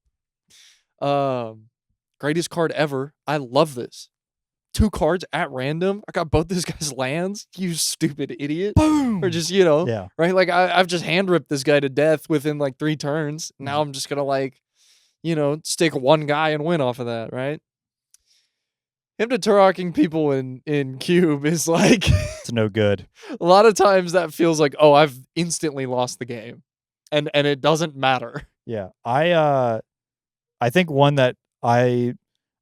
Greatest card ever. I love this. 2 cards at random. I got both this guy's lands. You stupid idiot. Boom. Or just, you know, Yeah. right? Like I've just hand ripped this guy to death within like 3 turns. Now I'm just gonna like, you know, stick one guy and win off of that, right? Him to Turok-ing people in Cube is like It's no good. a lot of times that feels like, oh, I've instantly lost the game. And it doesn't matter. Yeah. I think one that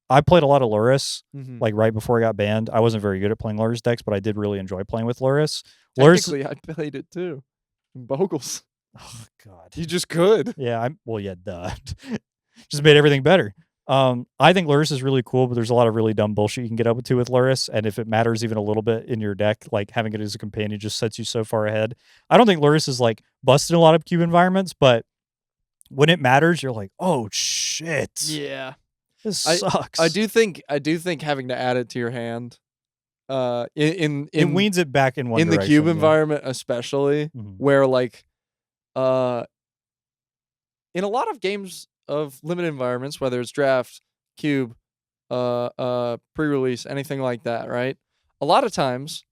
I played a lot of Luris, like right before I got banned. I wasn't very good at playing Luris decks, but I did really enjoy playing with Luris. Technically, I played it too. In Bogles. Oh God. You just could. Yeah, duh. Just made everything better. I think Luris is really cool, but there's a lot of really dumb bullshit you can get up to with Luris, and if it matters even a little bit in your deck, like having it as a companion just sets you so far ahead. I don't think Luris is like busted in a lot of cube environments, but when it matters, you're like, oh shit. Yeah. This sucks. I do think having to add it to your hand, it weans it back in one in direction, the cube yeah. environment, especially where like, in a lot of games of limited environments, whether it's draft, cube, pre-release, anything like that, right? A lot of times,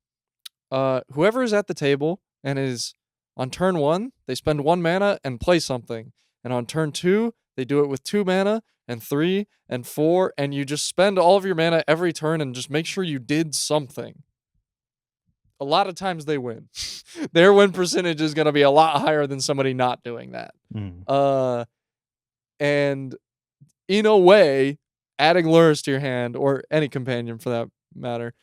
whoever is at the table and is on turn 1, they spend 1 mana and play something, and on turn 2, they do it with 2 mana. And 3 and 4, and you just spend all of your mana every turn and just make sure you did something. A lot of times they win. Their win percentage is going to be a lot higher than somebody not doing that. And in a way, adding Luris to your hand, or any companion for that matter,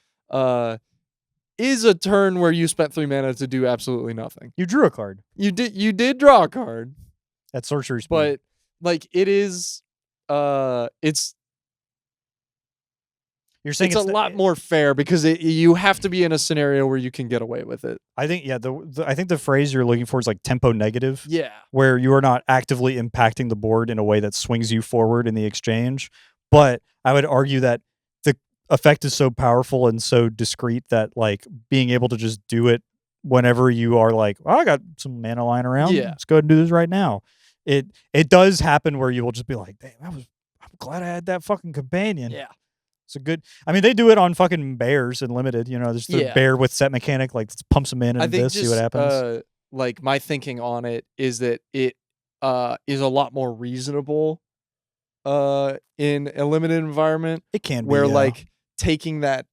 is a turn where you spent 3 mana to do absolutely nothing. You drew a card. You did draw a card. At sorcery speed. But like it is it's You're saying it's a lot more fair because you have to be in a scenario where you can get away with it. I think I think the phrase you're looking for is like tempo negative. Yeah. Where you are not actively impacting the board in a way that swings you forward in the exchange. But I would argue that the effect is so powerful and so discreet that like being able to just do it whenever you are like, oh, I got some mana lying around. Yeah. Let's go ahead and do this right now. It does happen where you will just be like, damn, I'm glad I had that fucking companion. Yeah. It's a good. I mean, they do it on fucking bears and limited. You know, there's the bear with set mechanic, like pumps them in and see what happens. Like my thinking on it is that it is a lot more reasonable in a limited environment. It can be, where yeah. like taking that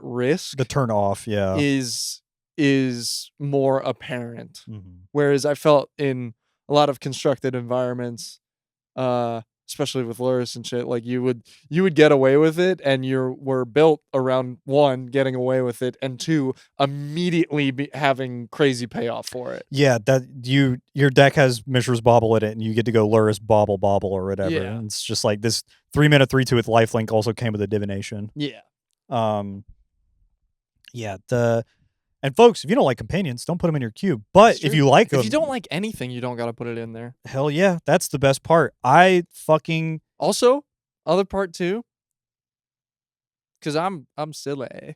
risk, the turn off, yeah, is more apparent. Whereas I felt in a lot of constructed environments, especially with Luris and shit, like you would get away with it, and you were built around 1, getting away with it, and 2, immediately having crazy payoff for it. Yeah, that your deck has Mishra's Bauble in it, and you get to go Luris Bauble or whatever. Yeah. And it's just like this 3-mana 3/2 with lifelink also came with a divination. Yeah. Yeah. And folks, if you don't like companions, don't put them in your cube. But if you like them, if you don't like anything, you don't got to put it in there. Hell yeah, that's the best part. I fucking also other part too, because I'm silly.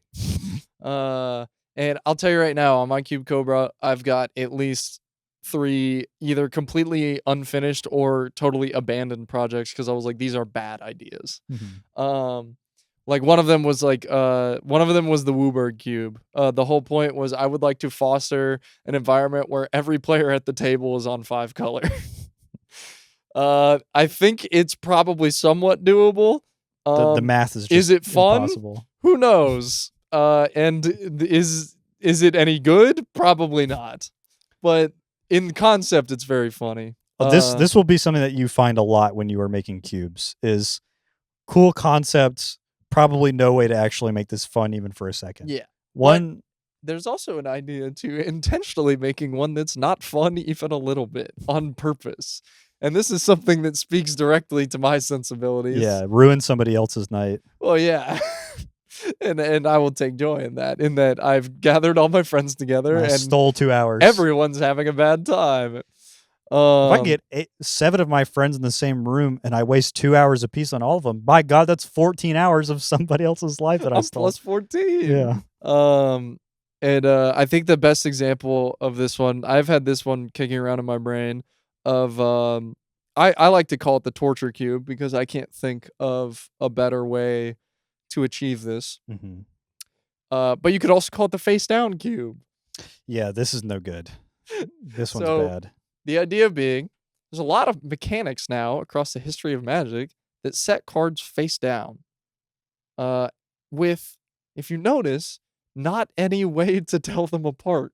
And I'll tell you right now, on my Cube Cobra, I've got at least 3 either completely unfinished or totally abandoned projects because I was like, these are bad ideas. Like one of them was the Wooburg Cube. The whole point was I would like to foster an environment where every player at the table is on 5 color. I think it's probably somewhat doable. The math is just is it fun? Impossible. Who knows? And is it any good? Probably not. But in concept, it's very funny. This will be something that you find a lot when you are making cubes. Is cool concepts. Probably no way to actually make this fun even for a second. Yeah. One there's also an idea to intentionally making one that's not fun even a little bit on purpose. And this is something that speaks directly to my sensibilities. Yeah, ruin somebody else's night. Well, yeah. and I will take joy in that I've gathered all my friends together I and stole 2 hours. everyone's having a bad time. If I can get 7 of my friends in the same room and I waste 2 hours apiece on all of them, by God, that's 14 hours of somebody else's life that I I'm stole. plus 14. Yeah. And I think the best example of this one, I've had this one kicking around in my brain of I like to call it the torture cube because I can't think of a better way to achieve this. Mm-hmm. But you could also call it the face down cube. Yeah, this is no good. This one's So, bad. The idea being, there's a lot of mechanics now across the history of Magic that set cards face down. With, if you notice, not any way to tell them apart.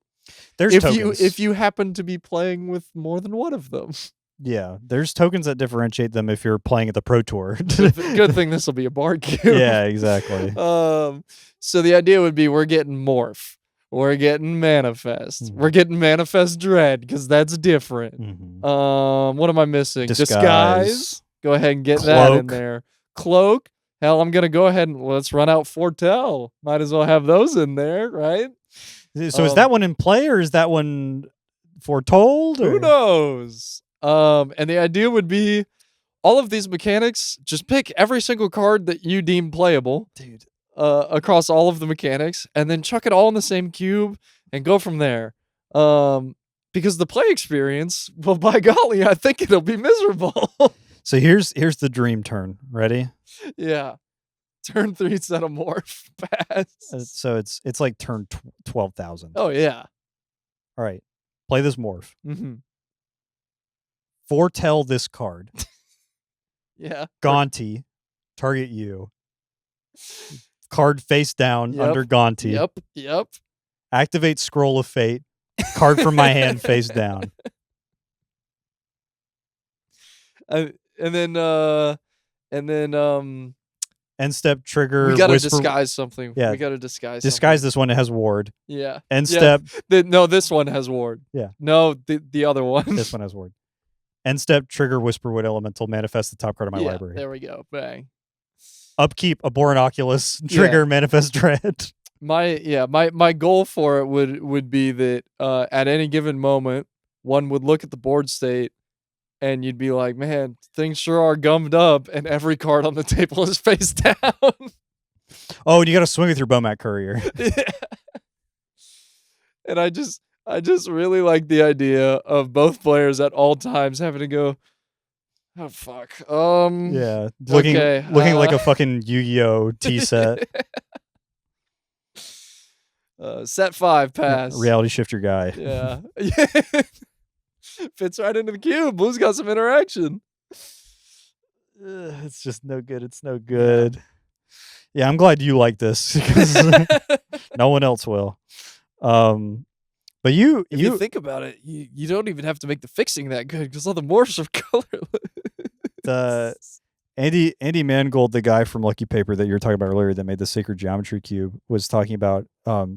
There's if tokens. if you happen to be playing with more than one of them. Yeah, there's tokens that differentiate them if you're playing at the Pro Tour. Good thing this will be a board cube. Yeah, exactly. So the idea would be we're getting Morph. We're getting Manifest. Mm-hmm. We're getting Manifest Dread because that's different. Mm-hmm. What am I missing? Disguise. Go ahead and get that in Cloak. there. Cloak. Hell, I'm gonna go ahead and let's run out Foretell. Might as well have those in there, right? So is that one in play or is that one foretold? Who or- knows? And the idea would be all of these mechanics, just pick every single card that you deem playable. Dude. Across all of the mechanics, and then chuck it all in the same cube and go from there. Because the play experience, well, by golly, I think it'll be miserable. So here's the dream turn. Ready? Yeah. Turn 3 set of Morph pass. So it's like turn 12,000. Oh, yeah. All right. Play this morph. Mm-hmm. Foretell this card. Yeah. Gonti. Target you. Card face down Yep. under Gonti. Yep. Activate Scroll of Fate. Card from my hand face down. And then End step trigger. we gotta whisper. disguise something. Yeah. We gotta disguise This one. It has ward. Yeah. End Yeah. step. No, this one has ward. Yeah. No, the other one. This one has ward. End step trigger Whisperwood Elemental. Manifest the top card of my library. There we go. Bang. Upkeep Abhorrent Oculus. Trigger Manifest Dread. My goal for it would be that at any given moment, one would look at the board state and you'd be like, man, things sure are gummed up, and every card on the table is face down. Oh, and you got to swing with your Bomat Courier. And I just really like the idea of both players at all times having to go, oh fuck. Yeah, looking okay, like a fucking Yu-Gi-Oh tea set. Set 5 pass. Reality shifter guy. Yeah. Fits right into the cube. Blue's got some interaction. It's just no good. It's no good. Yeah, I'm glad you like this because no one else will. But If you think about it, you don't even have to make the fixing that good because all the morphs are colorless. Andy Mangold, the guy from Lucky Paper that you were talking about earlier that made the Sacred Geometry Cube, was talking about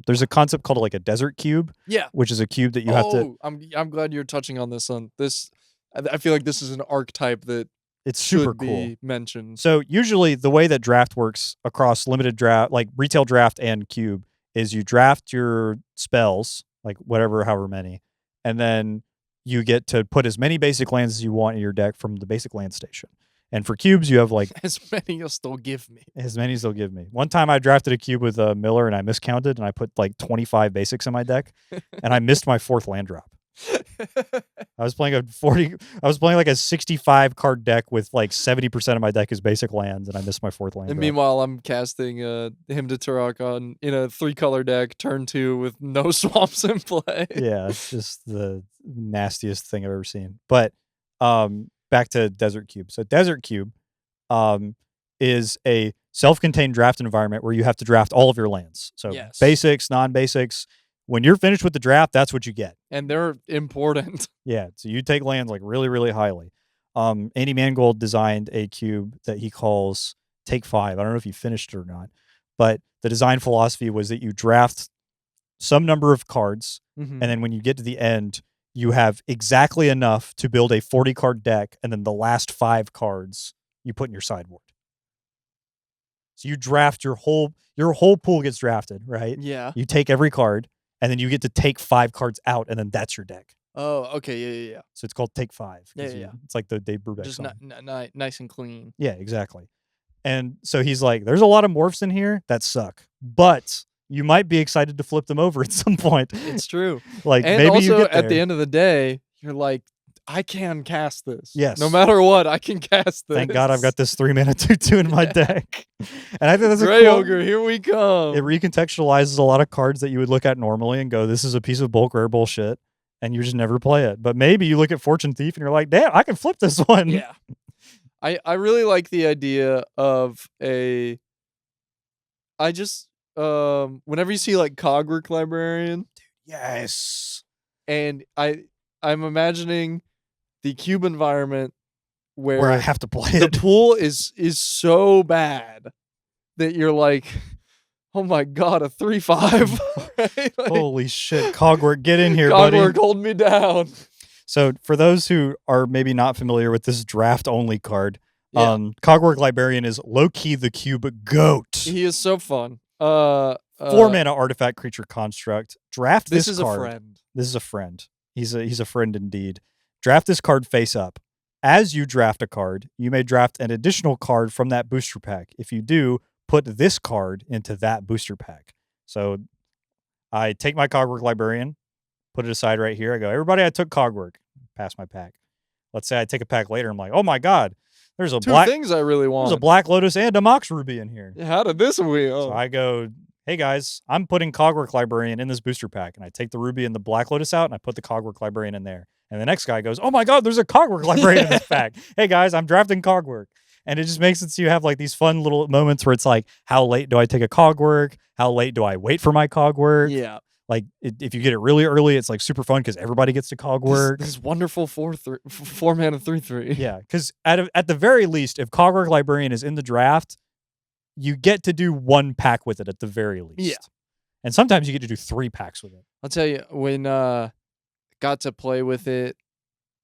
there's a concept called like a desert cube. Yeah. Which is a cube that you have to. I'm glad you're touching on this. I feel like this is an archetype that It's super should cool. be mentioned. So usually the way that draft works across limited draft, like retail draft and cube, is you draft your spells, like however many, and then you get to put as many basic lands as you want in your deck from the basic land station. And for cubes, you have like as many you'll still give me. as many as they'll give me. One time I drafted a cube with Miller and I miscounted and I put like 25 basics in my deck and I missed my 4th land drop. I was playing like a 65 card deck with like 70% of my deck is basic lands and I missed my 4th land And drop. meanwhile, I'm casting him to Turok on in a 3-color deck, turn 2 with no swamps in play. Yeah, it's just the nastiest thing I've ever seen. But back to Desert Cube. So Desert Cube is a self-contained draft environment where you have to draft all of your lands. So Yes. basics, non-basics. When you're finished with the draft, that's what you get. And they're important. Yeah, so you take lands like really, really highly. Andy Mangold designed a cube that he calls Take 5. I don't know if he finished it or not, but the design philosophy was that you draft some number of cards, Mhm. and then when you get to the end, you have exactly enough to build a 40-card deck, and then the last 5 cards you put in your sideboard. So you draft your whole pool gets drafted, right? Yeah. You take every card, and then you get to take 5 cards out, and then that's your deck. Oh, okay. Yeah. So it's called Take 5. 'Cause Yeah. It's like the Dave Brubeck Just song. nice and clean. Yeah, exactly. And so he's like, there's a lot of morphs in here that suck, but you might be excited to flip them over at some point. It's true. Like And maybe also, you get there. at the end of the day, you're like, I can cast this. Yes. No matter what, I can cast this. Thank God I've got this 3-mana 2/2 in my deck. And I think that's Grey a cool, Ogre, here we come. it recontextualizes a lot of cards that you would look at normally and go, this is a piece of bulk rare bullshit, and you just never play it. But maybe you look at Fortune Thief and you're like, damn, I can flip this one. Yeah. I really like the idea of whenever you see like Cogwork Librarian, Yes. and I'm imagining the cube environment Where I have to play the it. pool is so bad that you're like, oh my god, a 3/5. Right? Like, Holy shit. Cogwork, get in here, Cogwork, buddy. hold me down. So for those who are maybe not familiar with this draft only card, Yeah. Cogwork Librarian is low-key the cube goat. He is so fun. 4-mana artifact creature construct. Draft This this is card. a friend. This is a friend. He's a friend indeed. Draft this card face up. As you draft a card, you may draft an additional card from that booster pack. If you do, put this card into that booster pack. So I take my Cogwork Librarian, put it aside right here. I go, everybody, I took Cogwork. Pass my pack. Let's say I take a pack later. I'm like, oh my god, there's a Two black things I really want. there's a Black Lotus and a Mox Ruby in here. How did this wheel? So I go, hey guys, I'm putting Cogwork Librarian in this booster pack. And I take the Ruby and the Black Lotus out and I put the Cogwork Librarian in there. And the next guy goes, oh my god, there's a Cogwork Librarian in this pack. Hey guys, I'm drafting Cogwork. And it just makes it so you have like these fun little moments where it's like, how late do I take a Cogwork? How late do I wait for my Cogwork? Yeah. Like if you get it really early, it's like super fun because everybody gets to Cogwork. This wonderful 4-mana 3/3. Yeah, because at the very least, if Cogwork Librarian is in the draft, you get to do 1 pack with it at the very least. Yeah. And sometimes you get to do 3 packs with it. I'll tell you, when got to play with it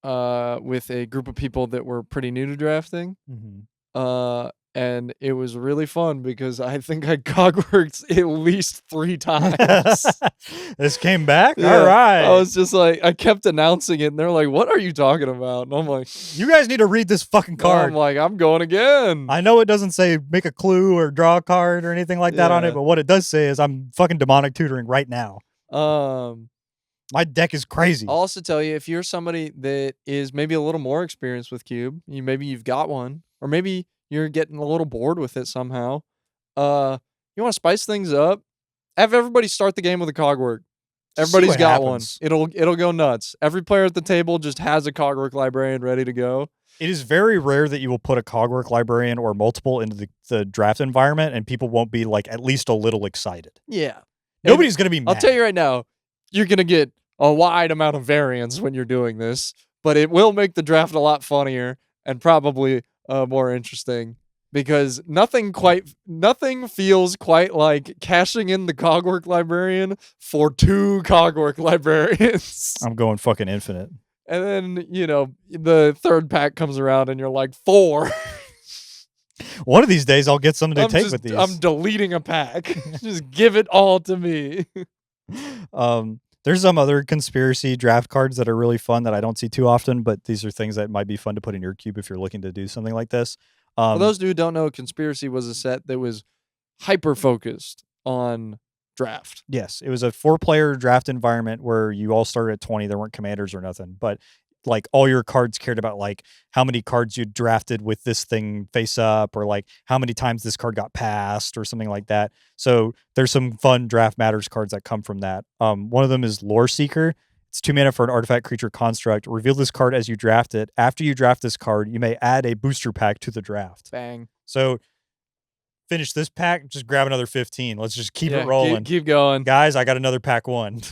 with a group of people that were pretty new to drafting, and it was really fun because I think I Cogworked at least 3 times. This came back? Yeah. All right. I was just like, I kept announcing it, and they're like, what are you talking about? And I'm like, You guys need to read this fucking card. I'm like, I'm going again. I know it doesn't say make a clue or draw a card or anything like that on Yeah. it, but what it does say is I'm fucking demonic tutoring right now. My deck is crazy. I'll also tell you, if you're somebody that is maybe a little more experienced with Cube, maybe you've got one, or maybe you're getting a little bored with it somehow, you want to spice things up, have everybody start the game with a Cogwork. Just see Everybody's what got happens. one. It'll go nuts. Every player at the table just has a Cogwork Librarian ready to go. It is very rare that you will put a Cogwork Librarian or multiple into the draft environment and people won't be like at least a little excited. Yeah. Nobody's going to be mad. I'll tell you right now, you're going to get a wide amount of variance when you're doing this, but it will make the draft a lot funnier and probably more interesting because nothing feels quite like cashing in the Cogwork Librarian for 2 Cogwork Librarians. I'm going fucking infinite. And then, the 3rd pack comes around and you're like 4. One of these days I'll get something to take with these. I'm deleting a pack. Just give it all to me. There's some other conspiracy draft cards that are really fun that I don't see too often, but these are things that might be fun to put in your cube if you're looking to do something like this. For those who don't know, Conspiracy was a set that was hyper-focused on draft. Yes, it was a 4-player draft environment where you all started at 20. There weren't commanders or nothing, but like all your cards cared about like how many cards you drafted with this thing face up or like how many times this card got passed or something like that. So there's some fun draft matters cards that come from that. One of them is Lore Seeker. It's 2 mana for an artifact creature construct. Reveal this card as you draft it. After you draft this card, you may add a booster pack to the draft. Bang. So finish this pack, just grab another 15. Let's just keep it rolling. Keep going. Guys, I got another pack 1.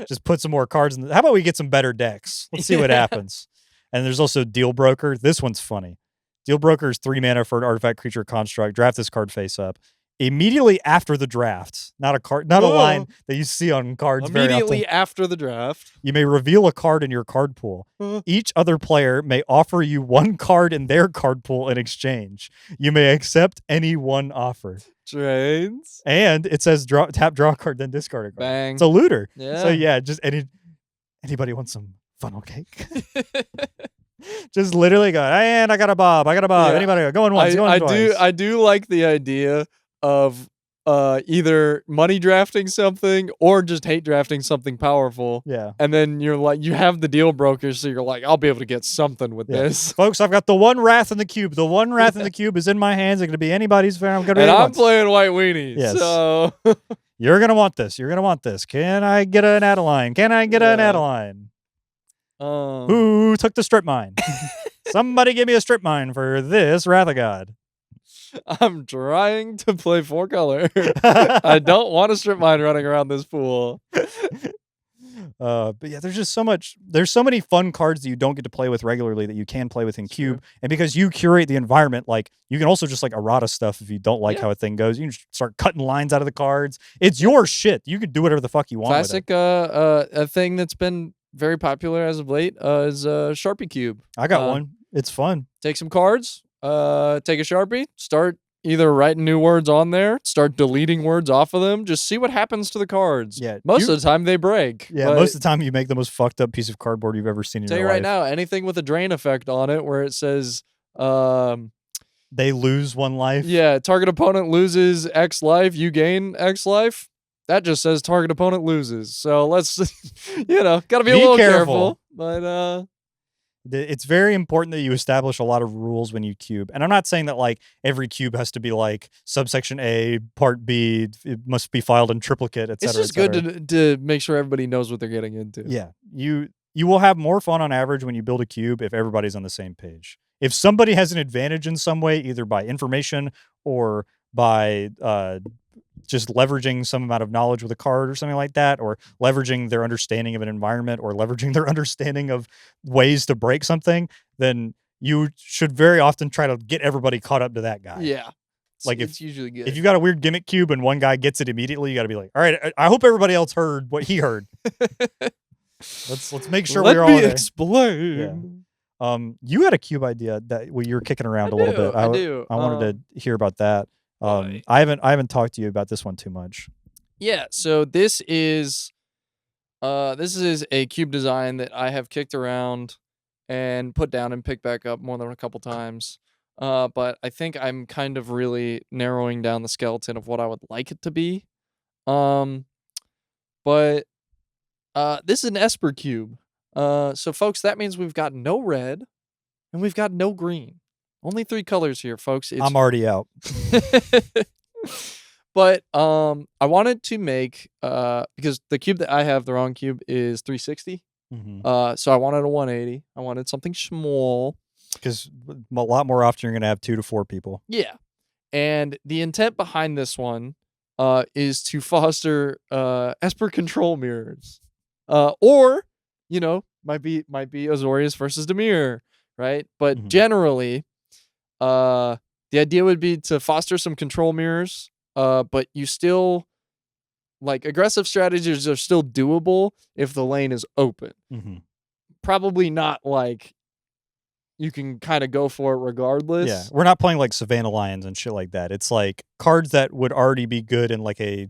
Just put some more cards in. How about we get some better decks? Let's see what happens. And there's also Deal Broker. This one's funny. Deal Broker is 3 mana for an artifact creature construct. Draft this card face up. immediately after the draft, not a line that you see on cards very Immediately often. after the draft. You may reveal a card in your card pool. Each other player may offer you one card in their card pool in exchange. You may accept any one offer. Trades. And it says tap, draw a card, then discard a card. Bang. It's a looter. Yeah. So yeah, just anybody want some funnel cake? Just literally go, and I got a bob. Yeah. Anybody going once, going twice. I do like the idea of either money drafting something or just hate drafting something powerful. Yeah. And then you're like, you have the deal broker, so you're like, I'll be able to get something with this. Folks, I've got the one Wrath in the cube. The one Wrath in the cube is in my hands. It's going to be anybody's fair. I'm going to And I'm playing white weenies. Yes. So you're going to want this. You're going to want this. Can I get an Adeline? Can I get an Adeline? Who took the strip mine? Somebody give me a strip mine for this Wrath of God. I'm trying to play 4-color. I don't want a strip mine running around this pool. But yeah, there's so many fun cards that you don't get to play with regularly that you can play with in Cube. And because you curate the environment, like you can also just like errata stuff if you don't like how a thing goes. You can just start cutting lines out of the cards. It's your shit. You can do whatever the fuck you want. Classic a thing that's been very popular as of late is Sharpie Cube. I got one. It's fun. Take some cards, take a Sharpie, start either writing new words on there, start deleting words off of them, just see what happens to the cards. Yeah, most of the time they break. Yeah, most of the time you make the most fucked up piece of cardboard you've ever seen in your life. Tell you right now, anything with a drain effect on it where it says they lose 1 life. Yeah, target opponent loses X life, you gain X life. That just says target opponent loses. So let's gotta be a little careful. But it's very important that you establish a lot of rules when you cube. And I'm not saying that like every cube has to be like subsection A, part B, it must be filed in triplicate, etc. It's just good to make sure everybody knows what they're getting into. Yeah. You will have more fun on average when you build a cube if everybody's on the same page. If somebody has an advantage in some way, either by information or by just leveraging some amount of knowledge with a card or something like that, or leveraging their understanding of an environment or leveraging their understanding of ways to break something, then you should very often try to get everybody caught up to that guy. Yeah. Like it's usually good. If you got a weird gimmick cube and one guy gets it immediately, you got to be like, all right, I hope everybody else heard what he heard. Let's make sure we're all there. Let me explain. Yeah. You had a cube idea that you were kicking around a little bit. I do. I wanted to hear about that. I haven't talked to you about this one too much. Yeah, so this is a cube design that I have kicked around and put down and picked back up more than a couple times. But I think I'm kind of really narrowing down the skeleton of what I would like it to be. But this is an Esper cube. So folks, that means we've got no red and we've got no green. Only 3 colors here, folks. I'm already out. But I wanted to make because the cube that I have, the wrong cube, is 360. Mm-hmm. So I wanted a 180. I wanted something small. Because a lot more often you're going to have 2 to 4 people. Yeah. And the intent behind this one is to foster Esper control mirrors. Or, might be Azorius versus Demir, right? But generally, the idea would be to foster some control mirrors, but you still, like, aggressive strategies are still doable if the lane is open. Mm-hmm. Probably not like you can kind of go for it regardless. Yeah, we're not playing like Savannah Lions and shit like that. That like cards that would already be good in like a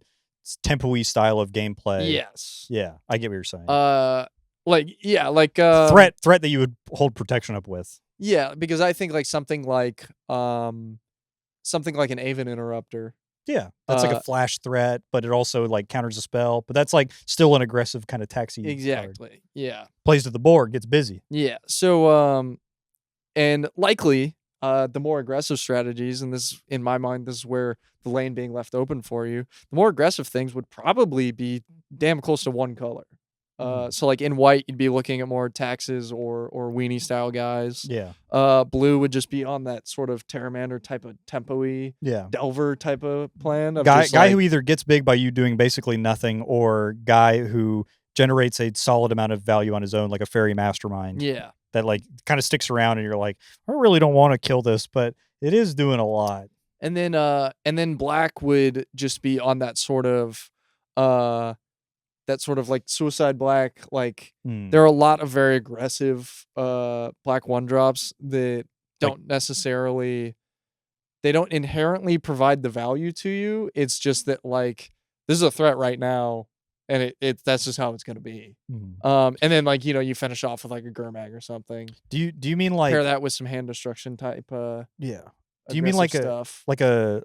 tempo-y style of gameplay. Yes. Yeah, I get what you're saying. Threat that you would hold protection up with. Yeah, because I think like something like an Aven Interrupter. Yeah, that's like a flash threat, but it also like counters a spell. But that's like still an aggressive kind of taxi. Exactly. Card. Yeah. Plays to the board, gets busy. Yeah. So and likely the more aggressive strategies, and this, in my mind, this is where the lane being left open for you, the more aggressive things would probably be damn close to 1 color. So like in white, you'd be looking at more taxes or weenie style guys. Yeah. Blue would just be on that sort of Terramander type of tempo-y, Delver type of plan. Of guy who either gets big by you doing basically nothing, or guy who generates a solid amount of value on his own, like a fairy mastermind. Yeah. That like kind of sticks around and you're like, I really don't want to kill this, but it is doing a lot. And then black would just be on that sort of like suicide black. Like there are a lot of very aggressive black 1-drops that don't necessarily, they don't inherently provide the value to you. It's just that like this is a threat right now, and it that's just how it's gonna be. And then like you finish off with like a Gurmag or something. Do you mean like Pair that with some hand destruction type? Yeah. Do you mean like stuff? a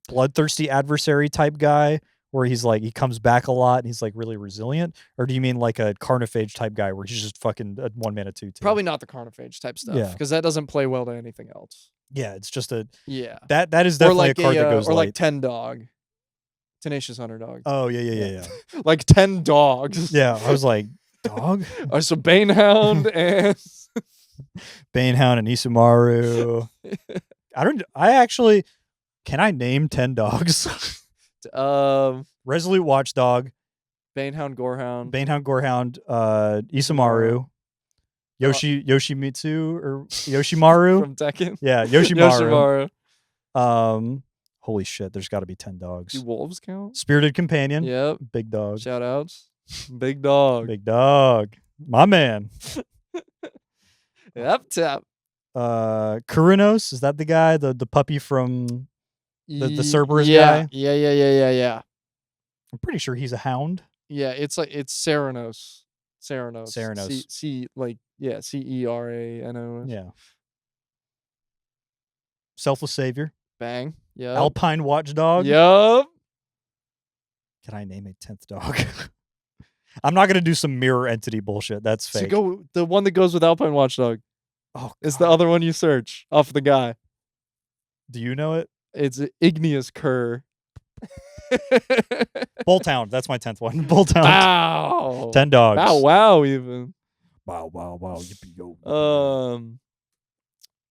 bloodthirsty adversary type guy where he's like he comes back a lot and he's like really resilient, or do you mean like a Carnophage type guy where he's just fucking a 1-mana 2/2? Probably not the Carnophage type stuff, because that doesn't play well to anything else. Yeah, it's just a Yeah. That is definitely like a card that goes or like light. 10 dog, Tenacious Hunter dog. Oh yeah. Like 10 dogs. Yeah, I was like, dog? So Banehound and Banehound and Isumaru. Can I name 10 dogs? Resolute Watchdog, Banehound, Gorehound, Isumaru, Yoshimitsu or Yoshimaru from Tekken. Yeah, Yoshimaru. Holy shit, there's got to be 10 dogs. Do wolves count? Spirited Companion. Yep. Big dog. Shout outs. Big dog. Big dog. My man. Up top. Kurinos, is that the guy? The puppy from the Cerberus guy? Yeah. I'm pretty sure he's a hound. Yeah, it's Ceranos. Ceranos. Ceranos. Yeah. Selfless Savior. Bang. Yeah. Alpine Watchdog. Yup. Can I name a 10th dog? I'm not gonna do some mirror entity bullshit. That's fake. So the one that goes with Alpine Watchdog. Oh, it's the other one you search off the guy. Do you know it? It's Igneous Cur. Bulltown. That's my 10th one. Bulltown. Wow. 10 dogs. Wow. Even. Wow. Yippee yo.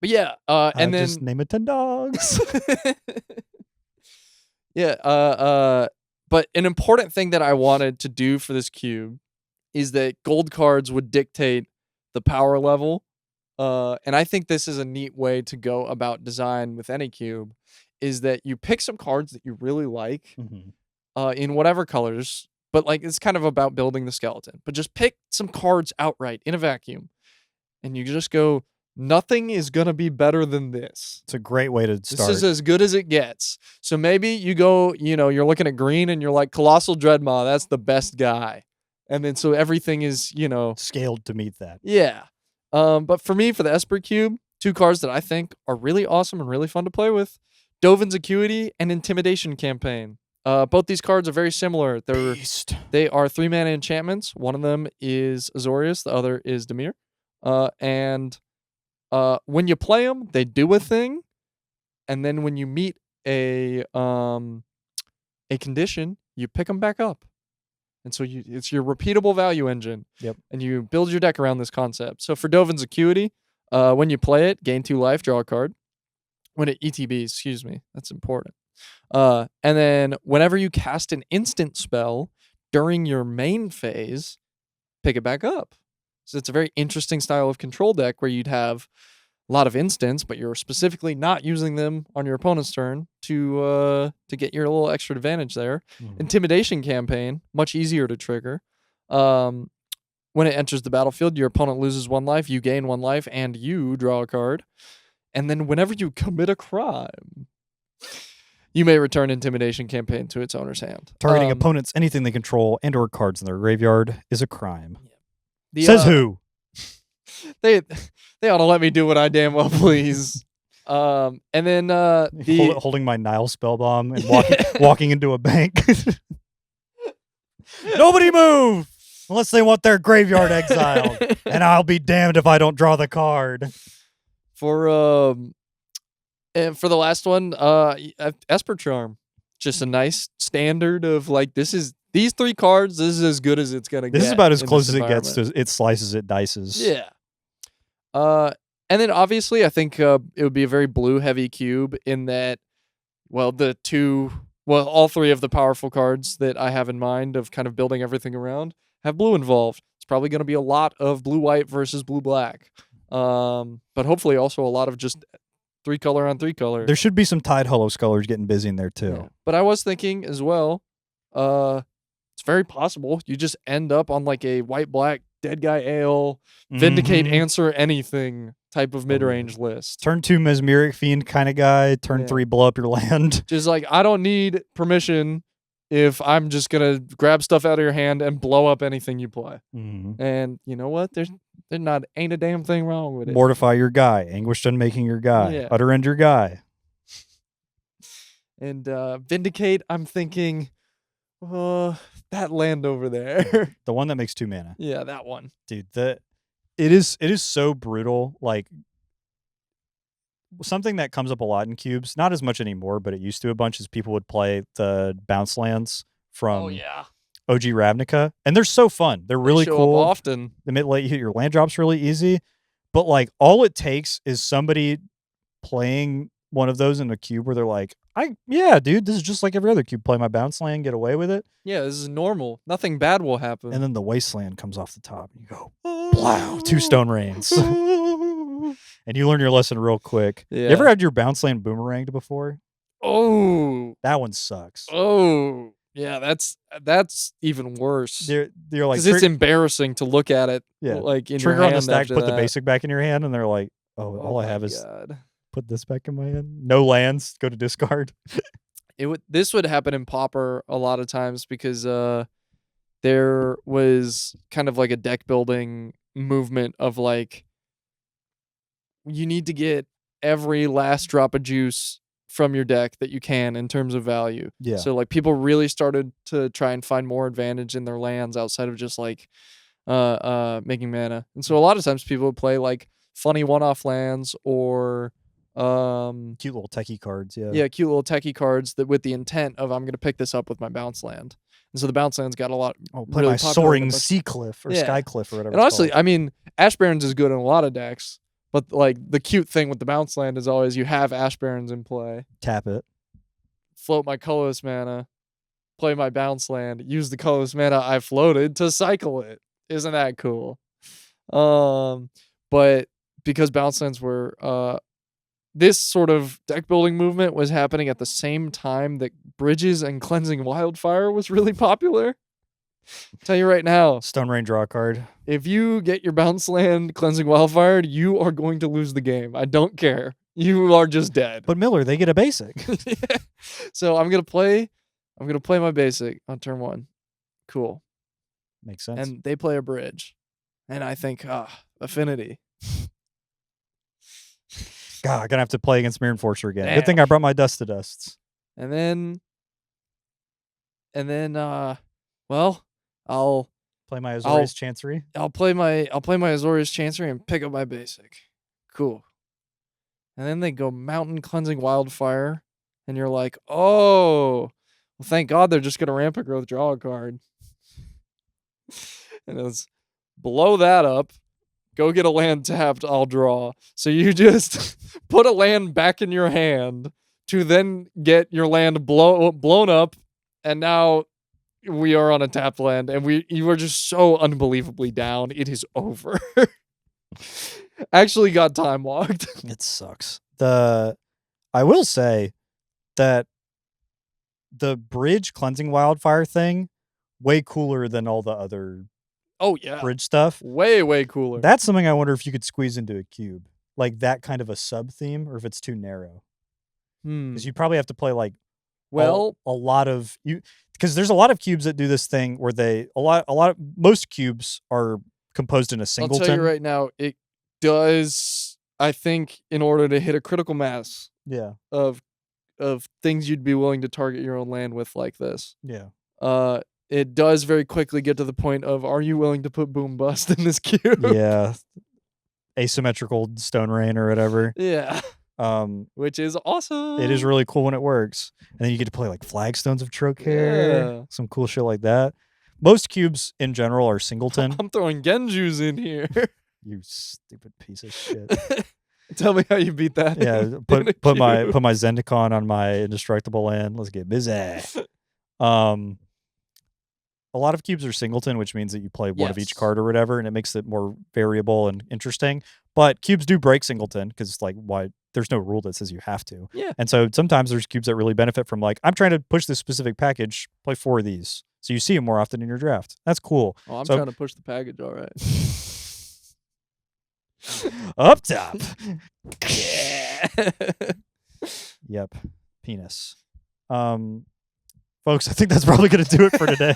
But yeah. And then just name it 10 dogs. Yeah. But an important thing that I wanted to do for this cube is that gold cards would dictate the power level. And I think this is a neat way to go about design with any cube, is that you pick some cards that you really like in whatever colors, but like it's kind of about building the skeleton. But just pick some cards outright in a vacuum, and you just go, nothing is going to be better than this. It's a great way to start. This is as good as it gets. So maybe you go, you're looking at green and you're like, Colossal Dreadmaw, that's the best guy. And then so everything is, scaled to meet that. Yeah. But for me, for the Esper Cube, 2 cards that I think are really awesome and really fun to play with, Dovin's Acuity and Intimidation Campaign. Both these cards are very similar. They are 3-mana enchantments. One of them is Azorius, the other is Dimir. And when you play them, they do a thing, and then when you meet a condition, you pick them back up, and so it's your repeatable value engine. Yep. And you build your deck around this concept. So for Dovin's Acuity, when you play it, gain 2 life, draw a card. When it ETBs, that's important. And then whenever you cast an instant spell during your main phase, pick it back up. So it's a very interesting style of control deck where you'd have a lot of instants, but you're specifically not using them on your opponent's turn to get your little extra advantage there. Intimidation Campaign, much easier to trigger. When it enters the battlefield, your opponent loses 1 life, you gain 1 life, and you draw a card. And then whenever you commit a crime, you may return Intimidation Campaign to its owner's hand. Targeting opponents, anything they control, and/or cards in their graveyard is a crime. Says who? They ought to let me do what I damn well please. And then holding my Nile Spellbomb and walking into a bank. Nobody move unless they want their graveyard exiled, and I'll be damned if I don't draw the card. And for the last one, Esper Charm, just a nice standard of like these 3 cards. This is as good as it's gonna get. This is about as close as it gets to it slices, it dices. Yeah. And then obviously I think it would be a very blue heavy cube in that, all 3 of the powerful cards that I have in mind of kind of building everything around have blue involved. It's probably going to be a lot of blue white versus blue black. But hopefully also a lot of just 3-color on 3-color. There should be some Tide Hollow Scholars getting busy in there too. Yeah. But I was thinking as well, it's very possible you just end up on like a white-black Dead Guy Ale, Vindicate, Mhm. Answer Anything type of mid-range list. Turn 2 Mesmeric Fiend kind of guy. Turn Yeah. 3 blow up your land. Just like, I don't need permission if I'm just gonna grab stuff out of your hand and blow up anything you play. Mhm. And you know what? There's ain't a damn thing wrong with it. Mortify your guy. Anguished Unmaking your guy. Yeah. Utter End your guy. And Vindicate, I'm thinking, that land over there. The one that makes 2 mana. Yeah, that one. Dude, it is so brutal. Like, something that comes up a lot in cubes, not as much anymore, but it used to a bunch, is people would play the bounce lands from Oh yeah. OG Ravnica, and they're so fun. They're really They show cool. up often. They let you hit your land drops really easy, but like all it takes is somebody playing one of those in a cube where they're like, yeah, dude, this is just like every other cube. Play my bounce land, get away with it, Yeah, this is normal. Nothing bad will happen. and then the wasteland comes off the top, and you go, wow, 2 Stone Rains. And you learn your lesson real quick. Yeah. You ever had your bounce land boomeranged before? Oh. That one sucks. Oh. Yeah, that's even worse. They're like, Because it's embarrassing to look at it. Yeah. Like in trigger your on the hand stack, after put the that. basic back in your hand, and they're like, oh, all I my have is God. put this back in my hand. No lands, go to discard. This would happen in Pauper a lot of times because there was kind of like a deck building movement of like, you need to get every last drop of juice from your deck that you can in terms of value. Yeah. So like people really started to try and find more advantage in their lands outside of just like making mana. And so a lot of times people would play like funny one-off lands or Cute little techie cards, yeah. yeah, cute little techie cards that with the intent of I'm going to pick this up with my bounce land. And so the bounce land's got a lot. Oh, play really my popular in a soaring bunch- sea cliff or Yeah. sky cliff or whatever. And it's honestly, called. I mean, Ash Barrens is good in a lot of decks, but like the cute thing with the bounce land is always you have Ash Barrens in play. Tap it. Float my colorless mana, play my bounce land, use the colorless mana I floated to cycle it. Isn't that cool? But because bounce lands were this sort of deck building movement was happening at the same time that Bridges and Cleansing Wildfire was really popular. Tell you right now, Stone Rain draw card. if you get your bounce land Cleansing Wildfire, you are going to lose the game. I don't care. You are just dead. But Miller, they get a basic. So I'm gonna play my basic on turn 1. Cool. Makes sense. And they play a bridge. And I think, affinity. God, I'm gonna have to play against Mirror Enforcer again. Damn. Good thing I brought my Dust to Dusts. And then well, I'll Play my Azorius Chancery. play my Azorius Chancery and pick up my basic. Cool. And then they go Mountain Cleansing Wildfire, and you're like, oh, well, thank God they're just gonna Rampant Growth, draw a card. And it's blow that up. Go get a land tapped, I'll draw. So you just put a land back in your hand to then get your land blown up, and now we are on a tapped land, and you are just so unbelievably down. It is over. Actually got time walked. It sucks. I will say that the bridge Cleansing Wildfire thing, way cooler than all the other Oh yeah. bridge stuff. Way cooler. That's something I wonder if you could squeeze into a cube. Like that kind of a sub theme, or if it's too narrow. Because you probably have to play like well, a lot of you, because there's a lot of cubes that do this thing where most cubes are composed in a I'll singleton. tell you right now, it does, I think, in order to hit a critical mass Yeah. of things you'd be willing to target your own land with like this. Yeah. It does very quickly get to the point of, are you willing to put Boom Bust in this cube? Yeah. Asymmetrical Stone Rain or whatever. Yeah. Which is awesome. It is really cool when it works. And then you get to play like Flagstones of Trocare, Yeah. some cool shit like that. Most cubes in general are singleton. I'm throwing Genjus in here. You stupid piece of shit. Tell me how you beat that. Yeah, in a put my cube. Zendikon on my indestructible land. Let's get busy. A lot of cubes are singleton, which means that you play one of each Yes. card or whatever, and it makes it more variable and interesting. But cubes do break singleton because, like, why there's no rule that says you have to. Yeah. And so sometimes there's cubes that really benefit from like, I'm trying to push this specific package, play 4 of these. So you see them more often in your draft. That's cool. Oh, I'm So- trying to push the package, all right. Up top. Yeah. Yep. Penis. Folks, I think that's probably going to do it for today.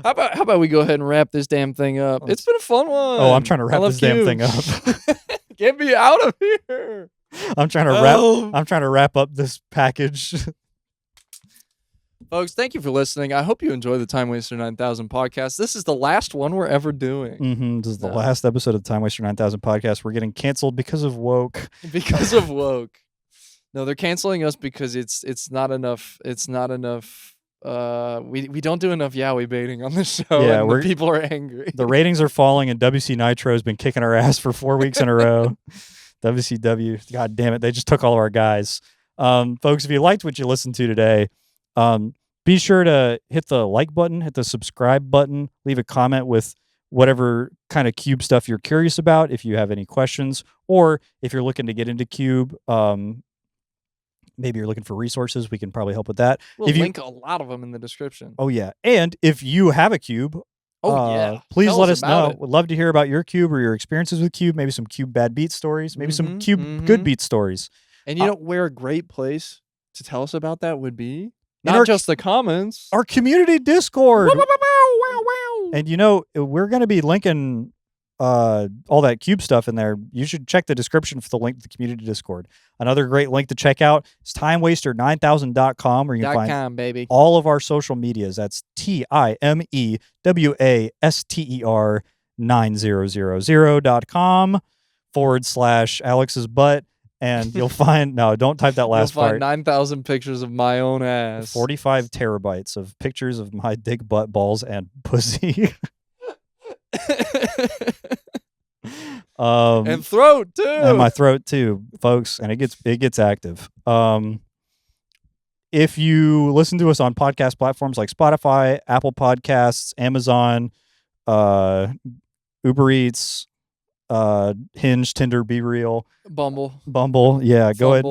How about we go ahead and wrap this damn thing up? It's been a fun one. Oh, I'm trying to wrap I love this damn thing cubes. up. Get me out of here. I'm trying to wrap up this package. Folks, thank you for listening. I hope you enjoy the Timewaster 9000 podcast. This is the last one we're ever doing. This is the last episode of the Timewaster 9000 podcast. We're getting canceled because of woke. Because of woke. No, they're canceling us because it's not enough. It's not enough. We don't do enough yaoi baiting on this show. Yeah, and the people are angry. The ratings are falling, and WC Nitro has been kicking our ass for 4 weeks in a row. WCW, god damn it, they just took all of our guys. Folks, if you liked what you listened to today, be sure to hit the like button, hit the subscribe button, leave a comment with whatever kind of cube stuff you're curious about. If you have any questions, or if you're looking to get into cube, maybe you're looking for resources, we can probably help with that. We'll link a lot of them in the description. Oh yeah, and if you have a cube, please let us know. We'd love to hear about your cube or your experiences with cube. Maybe some cube bad beat stories, maybe some cube good beat stories. And you know where a great place to tell us about that would be? In Not just the comments. Our community Discord. Wow, wow, wow, wow. And you know, we're going to be linking all that cube stuff in there. You should check the description for the link to the community Discord. Another great link to check out is timewaster9000.com, where you can find baby. all of our social medias. That's TIMEWASTER 9000.com/Alex's butt. And you'll find, no, don't type that last You'll find part. 9,000 pictures of my own ass. 45 terabytes of pictures of my dick, butt, balls, and pussy. And throat too. And my throat too, folks. And it gets active. If you listen to us on podcast platforms like Spotify, Apple Podcasts, Amazon, Uber Eats, Hinge, Tinder, Be Real, Bumble, yeah, go ahead,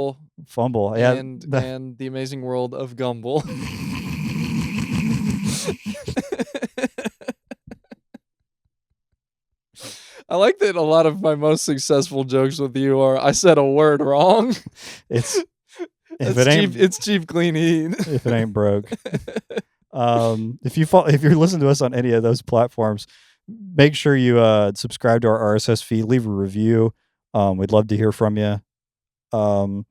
Fumble, yeah, and the amazing world of Gumble. I like that a lot of my most successful jokes with you are I said a word wrong. It's cheap, clean eat. If it ain't broke. If you're listening to us on any of those platforms, make sure you subscribe to our RSS feed, leave a review. We'd love to hear from you. Can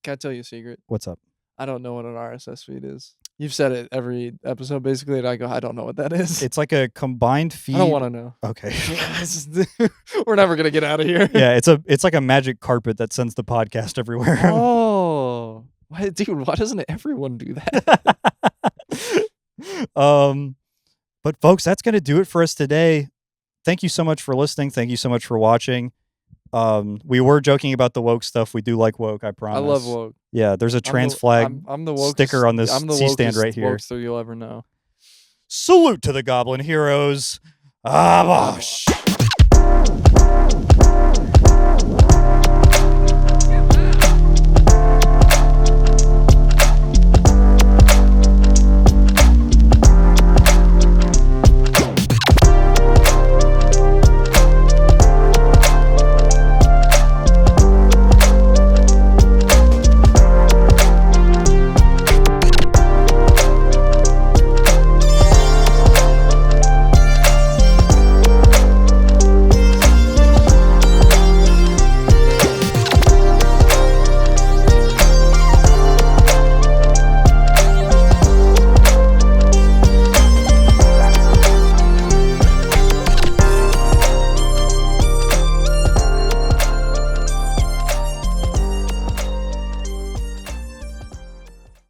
I tell you a secret? What's up? I don't know what an RSS feed is. You've said it every episode, basically, and I go, I don't know what that is. It's like a combined feed. I don't want to know. Okay. We're never gonna get out of here. Yeah, it's like a magic carpet that sends the podcast everywhere. Oh, dude, why doesn't everyone do that? But folks, that's gonna do it for us today. Thank you so much for listening. Thank you so much for watching. We were joking about the woke stuff. We do like woke, I promise. I love woke. Yeah, there's a trans flag I'm the wokest, sticker on this I'm the C-stand right wokest here. wokester you'll ever know. Salute to the Goblin Heroes. Ah, bosh.